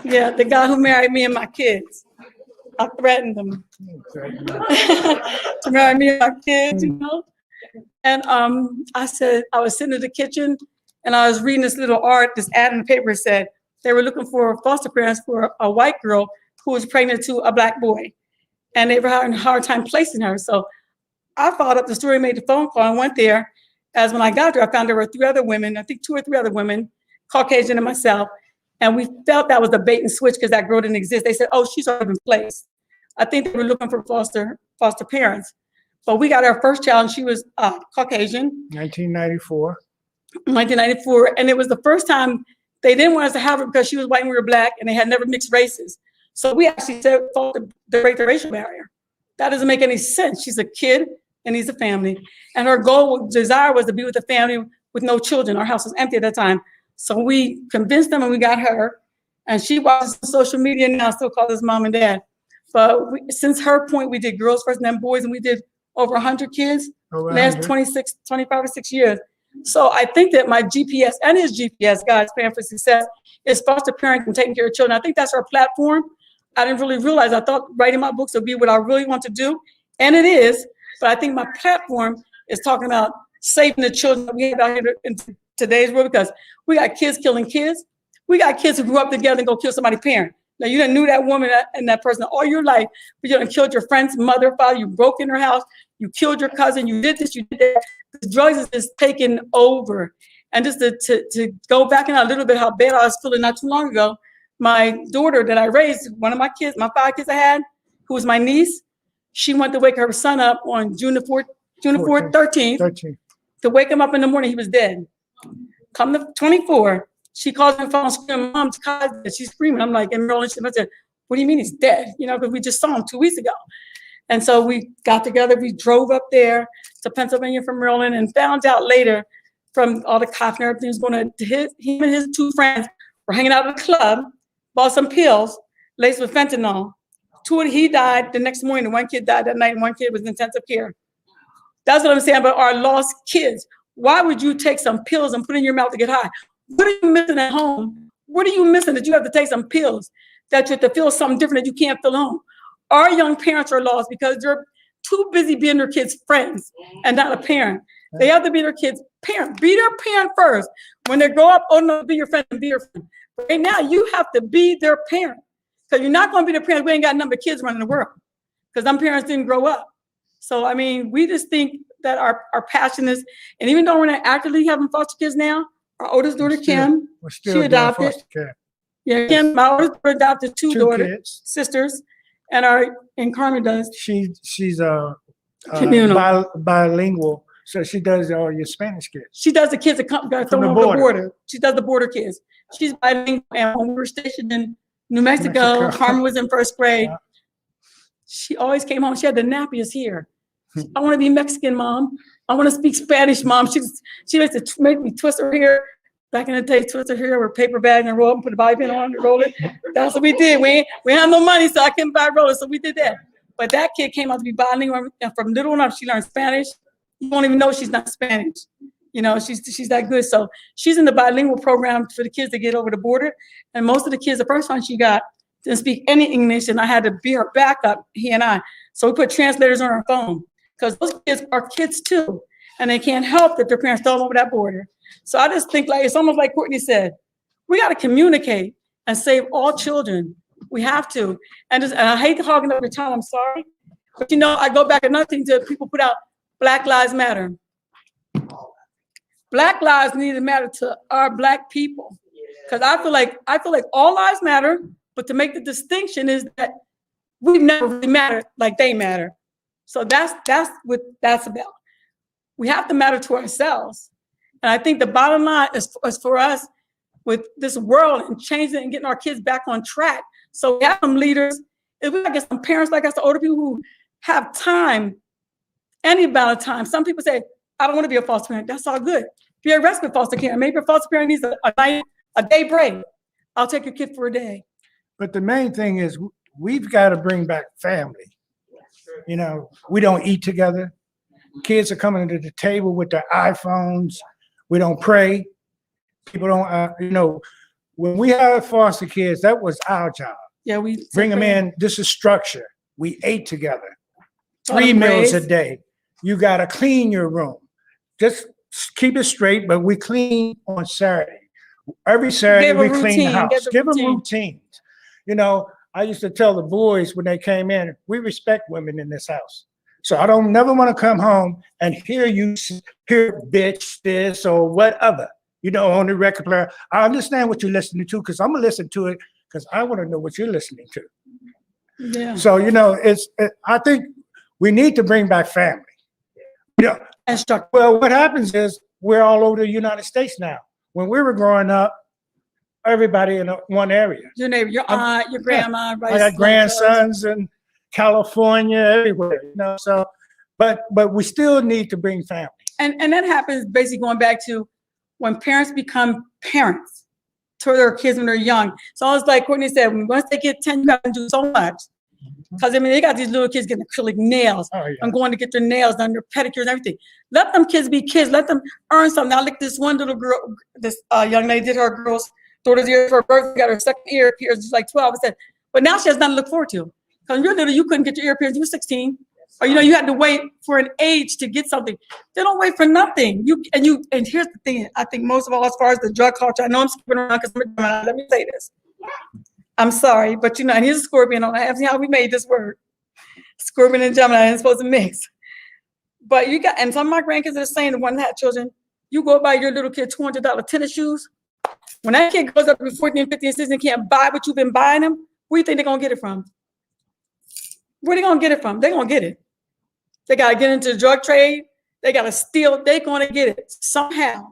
Yeah, the guy who married me and my kids. I threatened them to marry me and my kids, And I said, I was sitting in the kitchen, and I was reading this little this ad in the paper. Said they were looking for foster parents for a white girl who was pregnant to a black boy, and they were having a hard time placing her. So I followed up the story, made the phone call, and went there. As when I got there, I found there were 3 other women, I think 2 or 3 other women, Caucasian and myself. And we felt that was a bait and switch, because that girl didn't exist. They said, "Oh, she's already been placed." I think they were looking for foster parents. But we got our first child, and she was Caucasian. 1994. 1994. And it was the first time they didn't want us to have her, because she was white and we were black, and they had never mixed races. So we actually fought to break the racial barrier. That doesn't make any sense. She's a kid and needs a family. And her desire was to be with a family with no children. Our house was empty at that time. So we convinced them, and we got her. And she watches social media now, still calls us mom and dad. But since her point, we did girls first and then boys, and we did over 100 kids last 25 or 6 years. So I think that my GPS and his GPS, God's Plan for Success, is foster parenting and taking care of children. I think that's our platform. I didn't really realize. I thought writing my books would be what I really want to do, and it is. But I think my platform is talking about saving the children that we have out here in today's world, because we got kids killing kids. We got kids who grew up together and go kill somebody's parent. Now, you done knew that woman and that person all your life, but you done killed your friend's mother, father, you broke in her house, you killed your cousin, you did this, you did that. The drugs is just taking over. And just to go back in a little bit how bad I was feeling not too long ago, my daughter that I raised, one of my kids, my 5 kids I had, who was my niece, she went to wake her son up on June the 13th, to wake him up in the morning, he was dead. Come to 24, she calls me on the phone screaming, "Mom's cousin," she's screaming. I'm like, in Maryland, I said, "What do you mean he's dead?" Because we just saw him 2 weeks ago. And so we got together, we drove up there to Pennsylvania from Maryland, and found out later from all the cops and everything was going to him and his 2 friends were hanging out at a club, bought some pills laced with fentanyl, He died the next morning. One kid died that night, and one kid was in intensive care. That's what I'm saying about our lost kids. Why would you take some pills and put in your mouth to get high? What are you missing at home? What are you missing that you have to take some pills, that you have to feel something different that you can't feel at home? Our young parents are lost because they're too busy being their kids' friends and not a parent. They have to be their kids' parent. Be their parent first. When they grow up, oh no, be your friend and be your friend. Right now, you have to be their parent. Because you're not going to be their parents. We ain't got a number of kids running the world. Because them parents didn't grow up. So, I mean, we just think that our passion is, and even though we're not actively having foster kids now, our oldest daughter, Kim, she adopted. Yeah, Kim, my oldest daughter adopted two daughters, sisters, and Carmen does. She's bilingual, so she does all your Spanish kids. She does the kids that come from the border. She does the border kids. She's bilingual, and when we were stationed in New Mexico, Carmen was in first grade. Yeah. She always came home. She had the nappiest here. I want to be Mexican, Mom. I want to speak Spanish, Mom. She likes to make me twist her hair. Back in the day, twist her hair with a paper bag and roll it and put a bobby pin on and roll it. That's what we did. We had no money, so I couldn't buy rollers, so we did that. But that kid came out to be bilingual, and from little enough, she learned Spanish. You won't even know she's not Spanish. You know, she's that good. So she's in the bilingual program for the kids to get over the border. And most of the kids, the first one she got, didn't speak any English, and I had to be her backup, he and I. So we put translators on our phone because those kids are kids too, and they can't help that their parents throw them over that border. So I just think like it's almost like Cortne said, we got to communicate and save all children. We have to. And I hate hogging up your time. I'm sorry, but you know I go back another thing to people put out Black Lives Matter. Black lives need to matter to our Black people, because I feel like all lives matter. But to make the distinction is that we've never really mattered like they matter. So that's what that's about. We have to matter to ourselves. And I think the bottom line is for us with this world and changing and getting our kids back on track. So we have some leaders, if we get some parents like us, the older people who have time, any amount of time. Some people say, I don't want to be a foster parent. That's all good. If you're a respite foster care, maybe a foster parent needs a day break. I'll take your kid for a day. But the main thing is we've got to bring back family. You know, we don't eat together. Kids are coming to the table with their iPhones. We don't pray. People don't, you know, when we had foster kids, that was our job. Yeah, we bring them in. This is structure. We ate together. 3 meals a day. You got to clean your room. Just keep it straight, but we clean on Saturday. Every Saturday we clean the house. Give them routines. You know, I used to tell the boys when they came in, we respect women in this house. So I don't never want to come home and hear bitch this or whatever, you know, on the record player. I understand what you're listening to because I'm going to listen to it because I want to know what you're listening to. Yeah. So, you know, I think we need to bring back family. You know, well, what happens is we're all over the United States now. When we were growing up, everybody in one area. Your neighbor, your aunt, your grandma, right? I got grandsons in California, everywhere, you know. So, but we still need to bring family. And that happens basically going back to when parents become parents to their kids when they're young. So it's like Cortne said, once they get 10, you got to do so much. Because I mean, they got these little kids getting acrylic nails and going to get their nails done, their pedicures and everything. Let them kids be kids. Let them earn something. Now, look, this one little girl, this young lady did her girl's daughter's ear for her birthday, got her second ear pierced, she's like 12. I said, but now she has nothing to look forward to. Because when you're little, you couldn't get your ear pierced. You were 16. Or, you know, you had to wait for an age to get something. They don't wait for nothing. And here's the thing, I think most of all, as far as the drug culture, I know I'm skipping around because let me say this. I'm sorry, but you know, and here's a Scorpion. I have seen how we made this word. Scorpion and Gemini ain't supposed to mix. But you got, and some of my grandkids are saying, the one that had children, you go buy your little kid $200 tennis shoes. When that kid goes up to 14, 15, 16 and can't buy what you've been buying them, where do you think they're going to get it from? Where they going to get it from? They're going to get it. They got to get into the drug trade. They got to steal. They're going to get it somehow.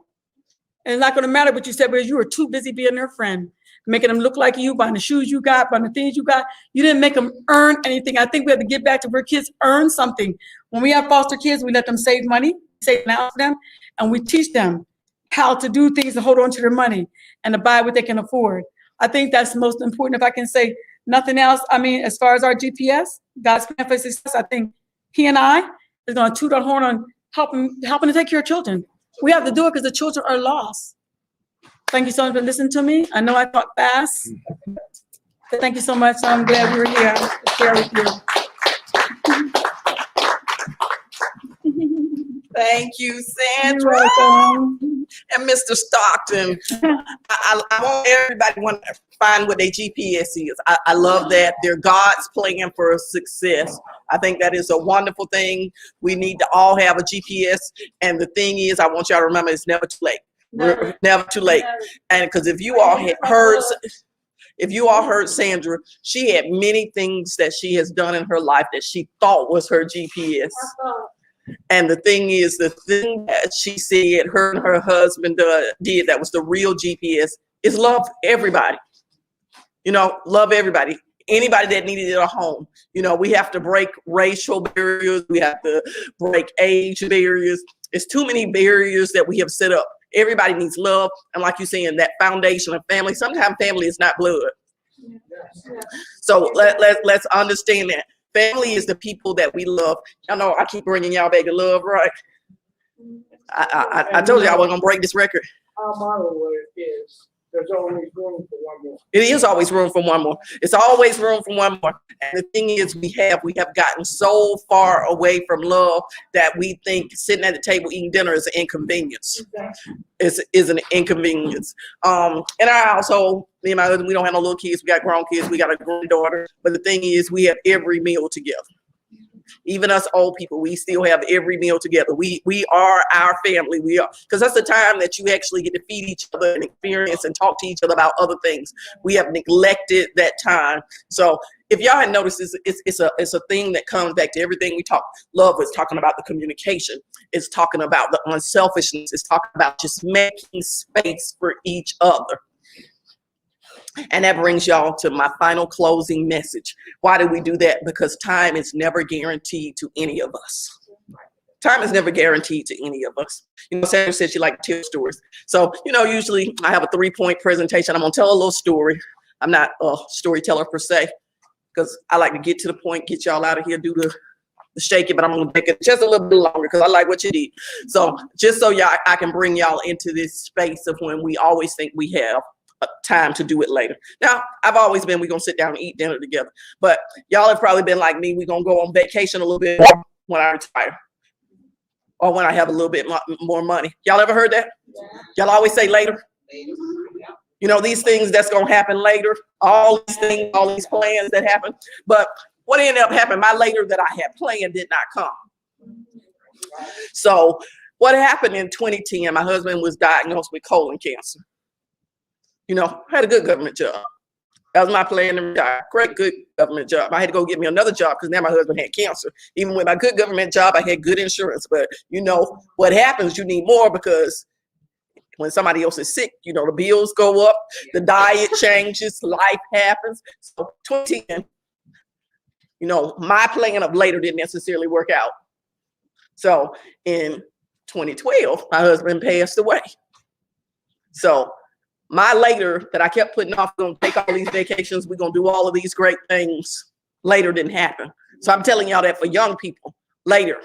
And it's not going to matter what you said, because you were too busy being their friend, making them look like you, buying the shoes you got, buying the things you got. You didn't make them earn anything. I think we have to get back to where kids earn something. When we have foster kids, we let them save money, save now for them, and we teach them how to do things to hold on to their money and to buy what they can afford. I think that's most important. If I can say, nothing else. I mean, as far as our GPS, God's plan for success, I think he and I is going to toot our horn on helping to take care of children. We have to do it because the children are lost. Thank you so much for listening to me. I know I talk fast. But thank you so much. I'm glad we were here to share with you. Thank you, You're Sandra. welcome. And Mr. Stockton. I want everybody want to find what their GPS is. I love that. They're God's plan for success. I think that is a wonderful thing. We need to all have a GPS. And the thing is, I want y'all to remember, it's never too late. Never too late. And because if you all heard Sandra, she had many things that she has done in her life that she thought was her GPS. And the thing is, the thing that she said her and her husband did that was the real GPS is love everybody. You know, love everybody. Anybody that needed a home. You know, we have to break racial barriers. We have to break age barriers. It's too many barriers that we have set up. Everybody needs love. And like you're saying, that foundation of family, sometimes family is not blood. So let's understand that. Family is the people that we love. I know I keep bringing y'all back to love, right? I told you I wasn't going to break this record. Our motto is, there's always room for one more. It is always room for one more. It's always room for one more. And the thing is, we have gotten so far away from love that we think sitting at the table eating dinner is an inconvenience. Is an inconvenience. In our household, me and my husband, we don't have no little kids. We got grown kids. We got a granddaughter. But the thing is, we have every meal together. Even us old people, we still have every meal together. We are our family. We are, because that's the time that you actually get to feed each other and experience and talk to each other about other things. We have neglected that time. So if y'all had noticed, it's a thing that comes back to everything we talk. Love is talking about the communication. It's talking about the unselfishness. It's talking about just making space for each other. And that brings y'all to my final closing message. Why do we do that? Because time is never guaranteed to any of us. Time is never guaranteed to any of us. You know, Sandra said she liked to tell stories. So, you know, usually I have a 3-point presentation. I'm going to tell a little story. I'm not a storyteller per se, because I like to get to the point, get y'all out of here, do the shake it, but I'm going to make it just a little bit longer because I like what you did. So just so I can bring y'all into this space of when we always think we have time to do it later. Now, I've always been, we're going to sit down and eat dinner together. But y'all have probably been like me. We're going to go on vacation a little bit more when I retire. Or when I have a little bit more money. Y'all ever heard that? Y'all always say later. You know, these things that's going to happen later. All these things, all these plans that happen. But what ended up happening, my later that I had planned did not come. So what happened in 2010, my husband was diagnosed with colon cancer. You know, I had a good government job. That was my plan to retire. Great, good government job. I had to go get me another job because now my husband had cancer. Even with my good government job, I had good insurance. But you know what happens, you need more because when somebody else is sick, you know, the bills go up, the diet changes, life happens. So 2010, you know, my plan of later didn't necessarily work out. So in 2012, my husband passed away. So my later that I kept putting off, we're going to take all these vacations, we're going to do all of these great things, later didn't happen. So I'm telling y'all that for young people, later,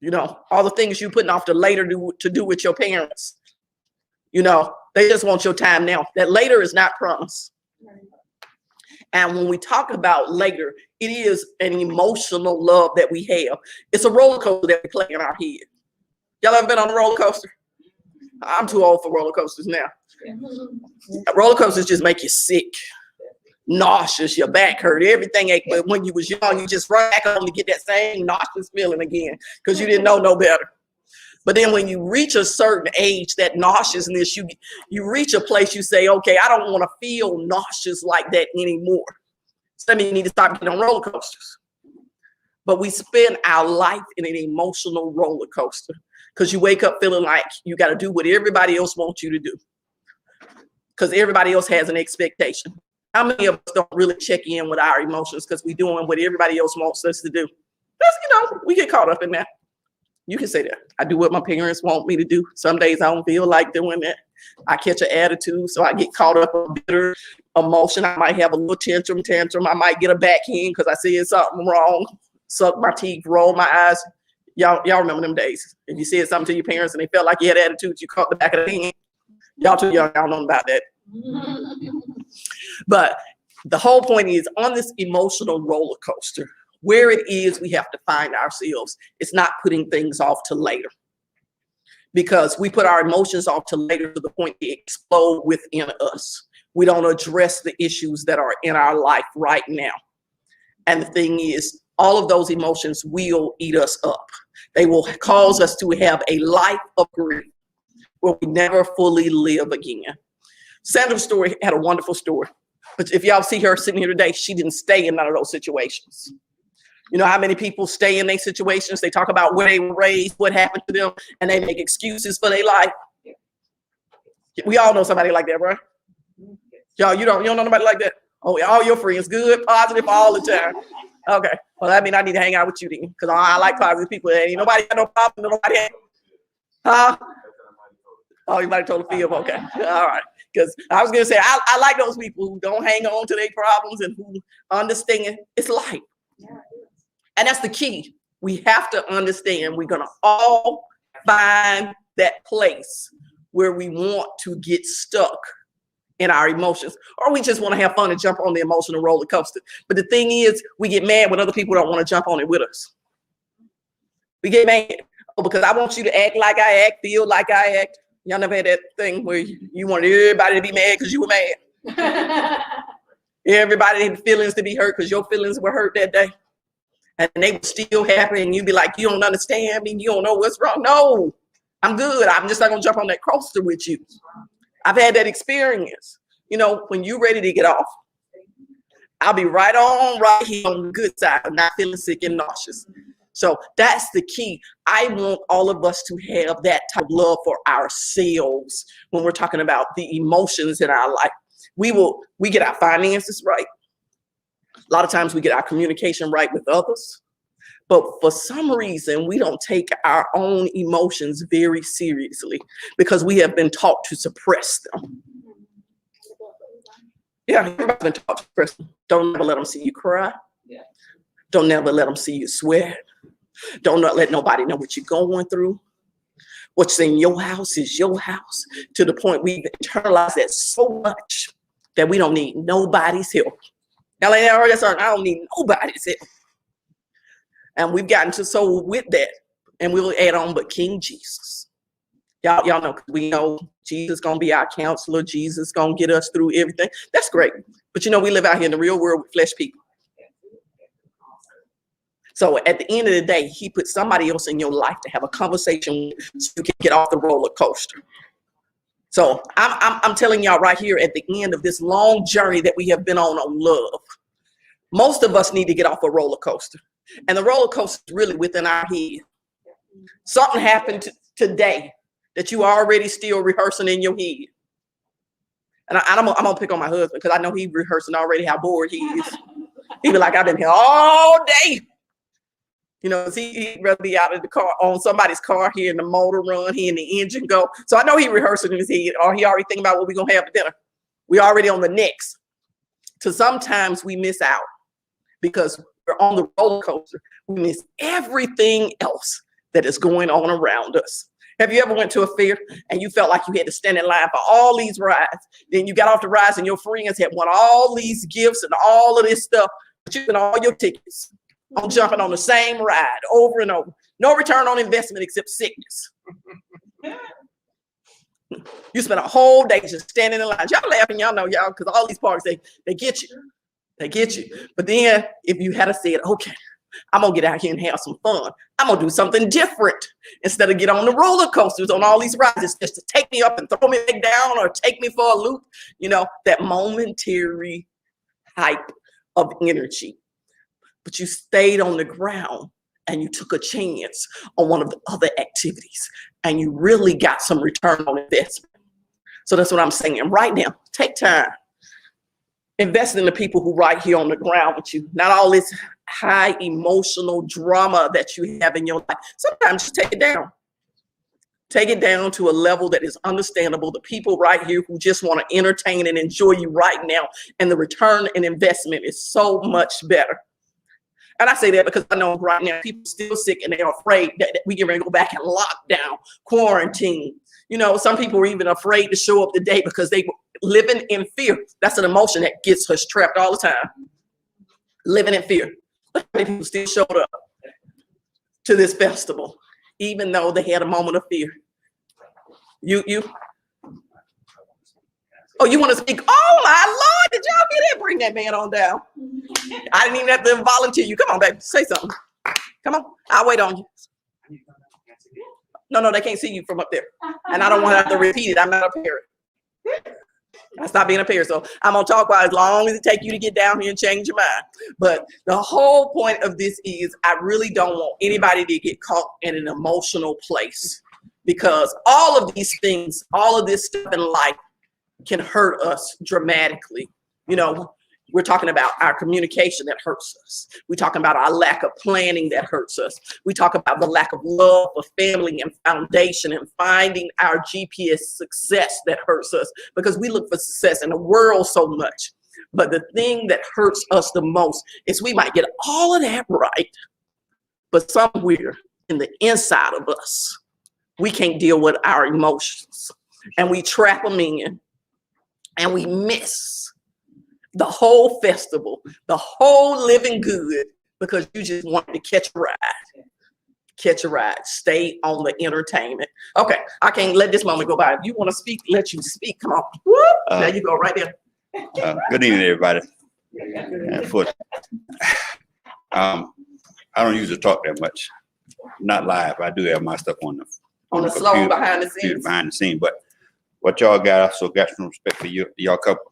you know, all the things you putting off to later to do with your parents, you know, they just want your time now. That later is not promised. And when we talk about later, it is an emotional love that we have. It's a roller coaster that we play in our head. Y'all ever been on a roller coaster? I'm too old for roller coasters now. Roller coasters just make you sick, nauseous, your back hurt, everything ache. But when you was young, you just run back on to get that same nauseous feeling again because you didn't know no better. But then when you reach a certain age, that nauseousness, you reach a place you say, okay, I don't want to feel nauseous like that anymore. So you need to start getting on roller coasters. But we spend our life in an emotional roller coaster because you wake up feeling like you got to do what everybody else wants you to do. Because everybody else has an expectation. How many of us don't really check in with our emotions because we're doing what everybody else wants us to do? That's, you know, we get caught up in that. You can say that. I do what my parents want me to do. Some days I don't feel like doing that. I catch an attitude, so I get caught up in bitter emotion. I might have a little tantrum. I might get a backhand because I said something wrong, suck my teeth, roll my eyes. Y'all remember them days. If you said something to your parents and they felt like you had attitude, you caught the back of the hand. Y'all too young, y'all know about that. But the whole point is, on this emotional roller coaster, where it is we have to find ourselves, it's not putting things off to later. Because we put our emotions off to later to the point they explode within us. We don't address the issues that are in our life right now. And the thing is, all of those emotions will eat us up. They will cause us to have a life of grief where we never fully live again. Sandra's story had a wonderful story. But if y'all see her sitting here today, she didn't stay in none of those situations. You know how many people stay in their situations? They talk about where they were raised, what happened to them, and they make excuses for their life. We all know somebody like that, right? Y'all, you don't know nobody like that? Oh, all your friends, good, positive all the time. Okay, well, that means I need to hang out with you then, because I like positive people. Ain't nobody got no problem, nobody had. Huh? Oh, you might have told a few of them. Okay, all right. Because I was going to say, I like those people who don't hang on to their problems and who understand it's life. And that's the key. We have to understand we're going to all find that place where we want to get stuck in our emotions, or we just want to have fun and jump on the emotional roller coaster. But the thing is, we get mad when other people don't want to jump on it with us. We get mad. Oh, because I want you to act like I act, feel like I act. Y'all never had that thing where you wanted everybody to be mad because you were mad. Everybody had feelings to be hurt because your feelings were hurt that day. And they were still happy, and you'd be like, you don't understand me, you don't know what's wrong. No, I'm good. I'm just not going to jump on that coaster with you. I've had that experience. You know, when you're ready to get off, I'll be right here on the good side, not feeling sick and nauseous. So that's the key. I want all of us to have that type of love for ourselves when we're talking about the emotions in our life. We get our finances right. A lot of times we get our communication right with others. But for some reason, we don't take our own emotions very seriously because we have been taught to suppress them. Yeah, everybody's been taught to suppress them. Don't ever let them see you cry. Don't never let them see you sweat. Don't not let nobody know what you're going through. What's in your house is your house, to the point we've internalized that so much that we don't need nobody's help. Y'all ain't ever heard that song? I don't need nobody's help. And we've gotten to so with that, and we'll add on, but King Jesus. Y'all know, we know Jesus gonna be our counselor. Jesus gonna get us through everything. That's great. But you know, we live out here in the real world with flesh people. So at the end of the day, he put somebody else in your life to have a conversation with so you can get off the roller coaster. So I'm telling y'all right here at the end of this long journey that we have been on love, most of us need to get off a roller coaster. And the roller coaster is really within our head. Something happened today that you already still rehearsing in your head. And I'm gonna pick on my husband because I know he's rehearsing already how bored he is. He be like, I've been here all day. You know, he'd rather be out of the car, on somebody's car, hearing the motor run, hearing the engine go. So I know he rehearsing in his head, or he already thinking about what we're going to have for dinner. We already on the next. So sometimes we miss out because we're on the roller coaster. We miss everything else that is going on around us. Have you ever went to a fair and you felt like you had to stand in line for all these rides? Then you got off the rides and your friends had won all these gifts and all of this stuff, but you spent all your tickets on jumping on the same ride over and over. No return on investment except sickness. You spent a whole day just standing in line. Y'all laughing, y'all know y'all, because all these parks, they get you. They get you. But then if you had said, okay, I'm gonna get out here and have some fun. I'm gonna do something different. Instead of get on the roller coasters on all these rides, it's just to take me up and throw me back down or take me for a loop. You know, that momentary hype of energy. But you stayed on the ground and you took a chance on one of the other activities and you really got some return on investment. So that's what I'm saying right now. Take time. Invest in the people who right here on the ground with you. Not all this high emotional drama that you have in your life. Sometimes just take it down. Take it down to a level that is understandable. The people right here who just want to entertain and enjoy you right now, and the return and investment is so much better. And I say that because I know right now people still sick and they're afraid that we get ready to go back in lockdown, quarantine. You know, some people are even afraid to show up today because they living in fear. That's an emotion that gets us trapped all the time. Living in fear. But people still showed up to this festival, even though they had a moment of fear. Oh, you want to speak? Oh my Lord, did y'all hear that? Bring that man on down. I didn't even have to volunteer you. Come on, baby, say something. Come on, I'll wait on you. No, they can't see you from up there. And I don't want to have to repeat it. I'm not a parent. I stopped being a parent, so I'm gonna talk about as long as it takes you to get down here and change your mind. But the whole point of this is I really don't want anybody to get caught in an emotional place, because all of these things, all of this stuff in life can hurt us dramatically. You know, we're talking about our communication that hurts us. We're talking about our lack of planning that hurts us. We talk about the lack of love for family and foundation and finding our GPS success that hurts us, because we look for success in the world so much. But the thing that hurts us the most is we might get all of that right, but somewhere in the inside of us, we can't deal with our emotions, and we trap them in, and we miss the whole festival, the whole living good, because you just wanted to catch a ride. Catch a ride. Stay on the entertainment. Okay, I can't let this moment go by. If you want to speak, let you speak. Come on. Whoop. There you go, right there. Good evening, everybody. I don't usually talk that much. Not live. I do have my stuff on the slow computer, behind the scenes. Behind the scene, but what y'all got, I also got some respect for you, y'all couple.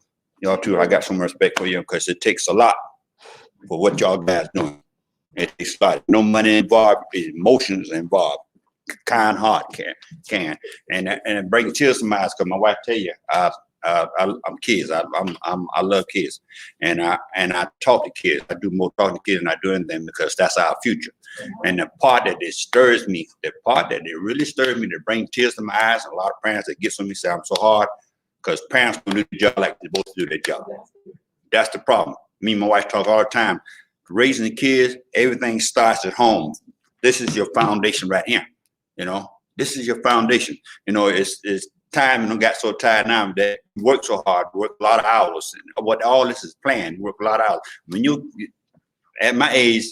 Y'all too, I got some respect for you, because it takes a lot for what y'all guys doing. It takes a lot. No money involved, emotions involved. Kind heart can. And it brings tears to my eyes, because my wife tell you, I'm kids. I love kids, and I talk to kids. I do more talking to kids than I do anything, because that's our future. And the part that it stirs me, really stirs me, that brings tears to my eyes, and a lot of parents that gets on me say I'm so hard, because parents don't do the job like they're supposed to do their job. That's the problem. Me and my wife talk all the time. Raising the kids, everything starts at home. This is your foundation right here. You know, this is your foundation. You know, it's time, and I got so tired now that you work so hard, work a lot of hours. And what all this is planned, work a lot of hours. When you, at my age,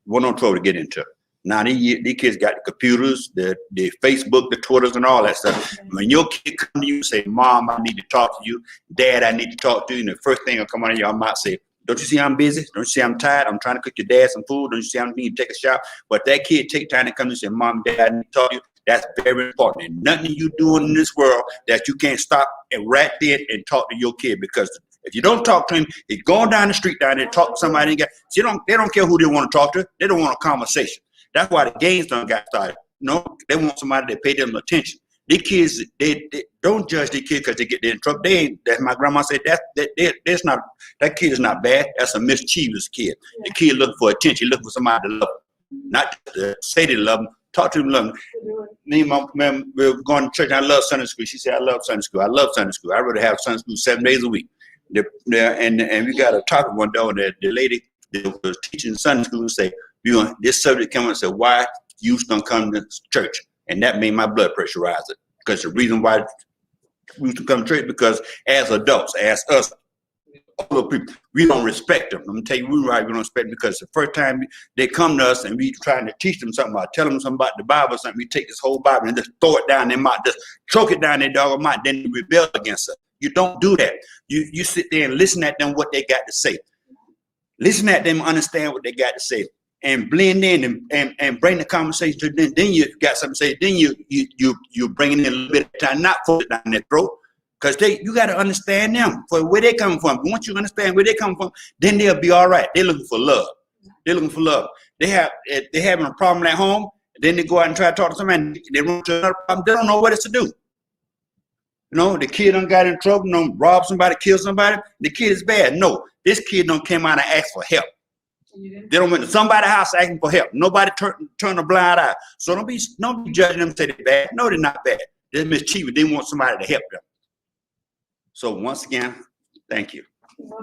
we're on trouble to get into. Now these kids got the computers, the Facebook, the Twitters, and all that stuff. When your kid come to you and say, "Mom, I need to talk to you. Dad, I need to talk to you," and the first thing will come out of your mouth say, "Don't you see I'm busy? Don't you see I'm tired? I'm trying to cook your dad some food. Don't you see I need to take a shower?" But that kid take time to come and say, "Mom, Dad, I need to talk to you." That's very important. And nothing you doing in this world that you can't stop and right there and talk to your kid, because if you don't talk to him, he's going down the street down there, talk to somebody. They don't care who they want to talk to. They don't want a conversation. That's why the games done got started. No, they want somebody that pay them attention. These kids, they don't judge the kid because they get in trouble. They ain't, that my grandma said, that's not, that kid is not bad. That's a mischievous kid. The kid looking for attention, looking for somebody to love him. Not to say they love him, talk to him, love him. Me and my man, we were going to church, and I love Sunday school. She said, "I love Sunday school. I love Sunday school. I'd rather have Sunday school 7 days a week." And we got a topic one day that the lady that was teaching Sunday school say, this subject came up and said, "Why youth don't come to church?" And that made my blood pressure rise. Because the reason why we used to come to church, because as adults, as us, older people, we don't respect them. I'm gonna tell you why we don't respect them, because the first time they come to us and we trying to teach them something, about tell them something about the Bible or something, we take this whole Bible and just throw it down their mouth, just choke it down their dog mouth, then they rebel against us. You don't do that. You sit there and listen at them, what they got to say. Listen at them, understand what they got to say, and blend in and bring the conversation to them. Then you got something to say. Then you bring in a little bit of time, not force it down their throat, because you got to understand them for where they come from. Once you understand where they come from, then they'll be all right. They're looking for love. They're looking for love. They're having a problem at home. Then they go out and try to talk to somebody. They run into another problem. They don't know what else to do. You know, the kid done got in trouble, rob somebody, kill somebody. The kid is bad. No, this kid done came out and asked for help. They don't went to somebody's house asking for help. Nobody turn a blind eye. So don't be judging them and say they're bad. No, they're not bad. They're mischievous. They want somebody to help them. So once again, thank you.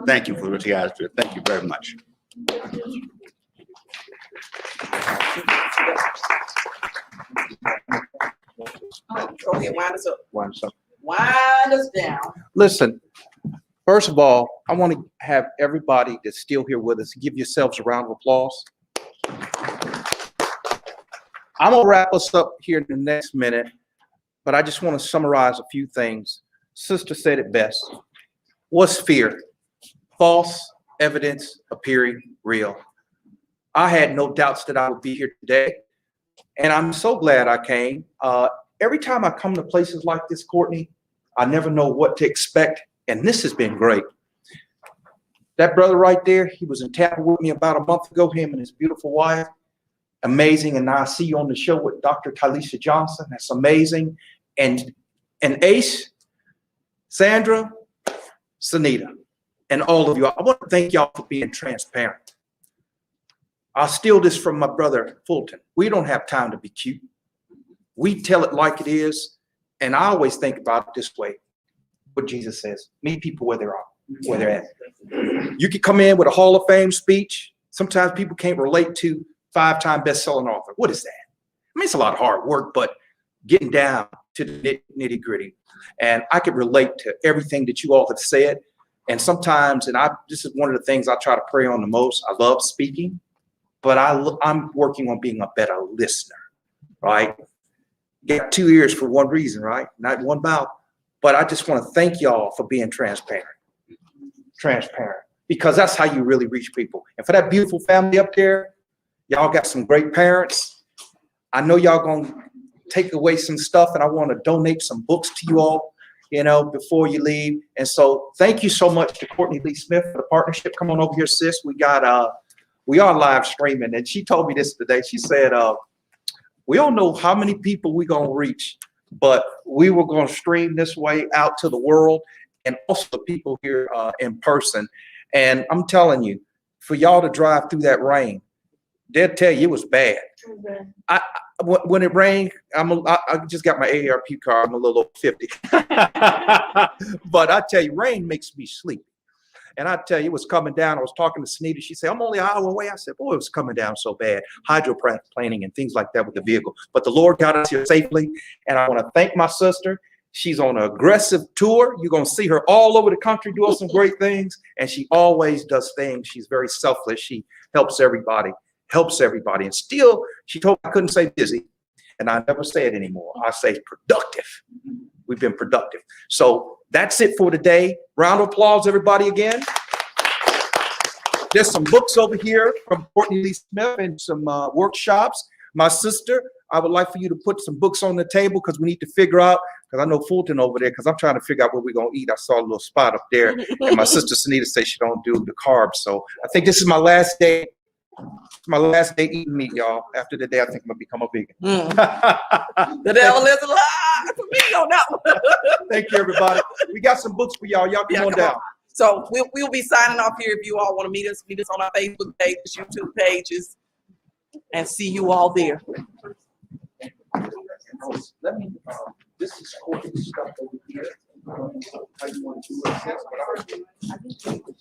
Thank you for what you guys do. Thank you very much. Go ahead, wind us up. One second. Wind us down. Listen, first of all, I want to have everybody that's still here with us give yourselves a round of applause. I'm gonna wrap us up here in the next minute, but I just want to summarize a few things. Sister said it best. What's fear? False evidence appearing real. I had no doubts that I would be here today, and I'm so glad I came. Every time I come to places like this, Cortne, I never know what to expect, and this has been great. That brother right there, he was in Tampa with me about a month ago, him and his beautiful wife. Amazing, and now I see you on the show with Dr. Tylisha Johnson. That's amazing. And Ace, Sandra, Senita, and all of you. I want to thank y'all for being transparent. I'll steal this from my brother Fulton. We don't have time to be cute. We tell it like it is. And I always think about it this way. What Jesus says, meet people where they're at. You can come in with a Hall of Fame speech. Sometimes people can't relate to 5-time best-selling author. What is that? I mean, it's a lot of hard work, but getting down to the nitty gritty. And I could relate to everything that you all have said. And sometimes, this is one of the things I try to pray on the most. I love speaking, but I'm working on being a better listener, right? Got 2 ears for one reason, right? Not one mouth. But I just want to thank y'all for being transparent, because that's how you really reach people. And for that beautiful family up there, y'all got some great parents. I know y'all gonna take away some stuff, and I want to donate some books to you all, before you leave. And so thank you so much to Cortne Lee Smith for the partnership. Come on over here, sis. We are live streaming, and she told me this today. She said, we don't know how many people we're gonna reach, but we were gonna stream this way out to the world, and also the people here in person. And I'm telling you, for y'all to drive through that rain, they'll tell you it was bad. When it rained, I just got my AARP card. I'm a little over 50. But I tell you, rain makes me sleepy. And I tell you, it was coming down. I was talking to Senita. She said, I'm only an hour away. I said, boy, it was coming down so bad. Hydroplaning and things like that with the vehicle. But the Lord got us here safely. And I want to thank my sister. She's on an aggressive tour. You're going to see her all over the country doing some great things. And she always does things. She's very selfless. She helps everybody. And still, she told me I couldn't say busy. And I never say it anymore. I say productive. We've been productive. So that's it for today. Round of applause, everybody, again. There's some books over here from Cortne Lee Smith and some workshops. My sister, I would like for you to put some books on the table because we need to figure out, because I know Fulton over there, because I'm trying to figure out what we're going to eat. I saw a little spot up there. And my sister Senita says she don't do the carbs. So I think this is my last day. My last day eating meat, y'all. After the day, I think I'm gonna become a vegan. The devil is a lie for me on that one. Thank you, everybody. We got some books for y'all. Y'all come on down. So we'll be signing off here. If you all want to meet us on our Facebook page, YouTube pages, and see you all there. Let me. This is Cortne's stuff over here. How you want to do it?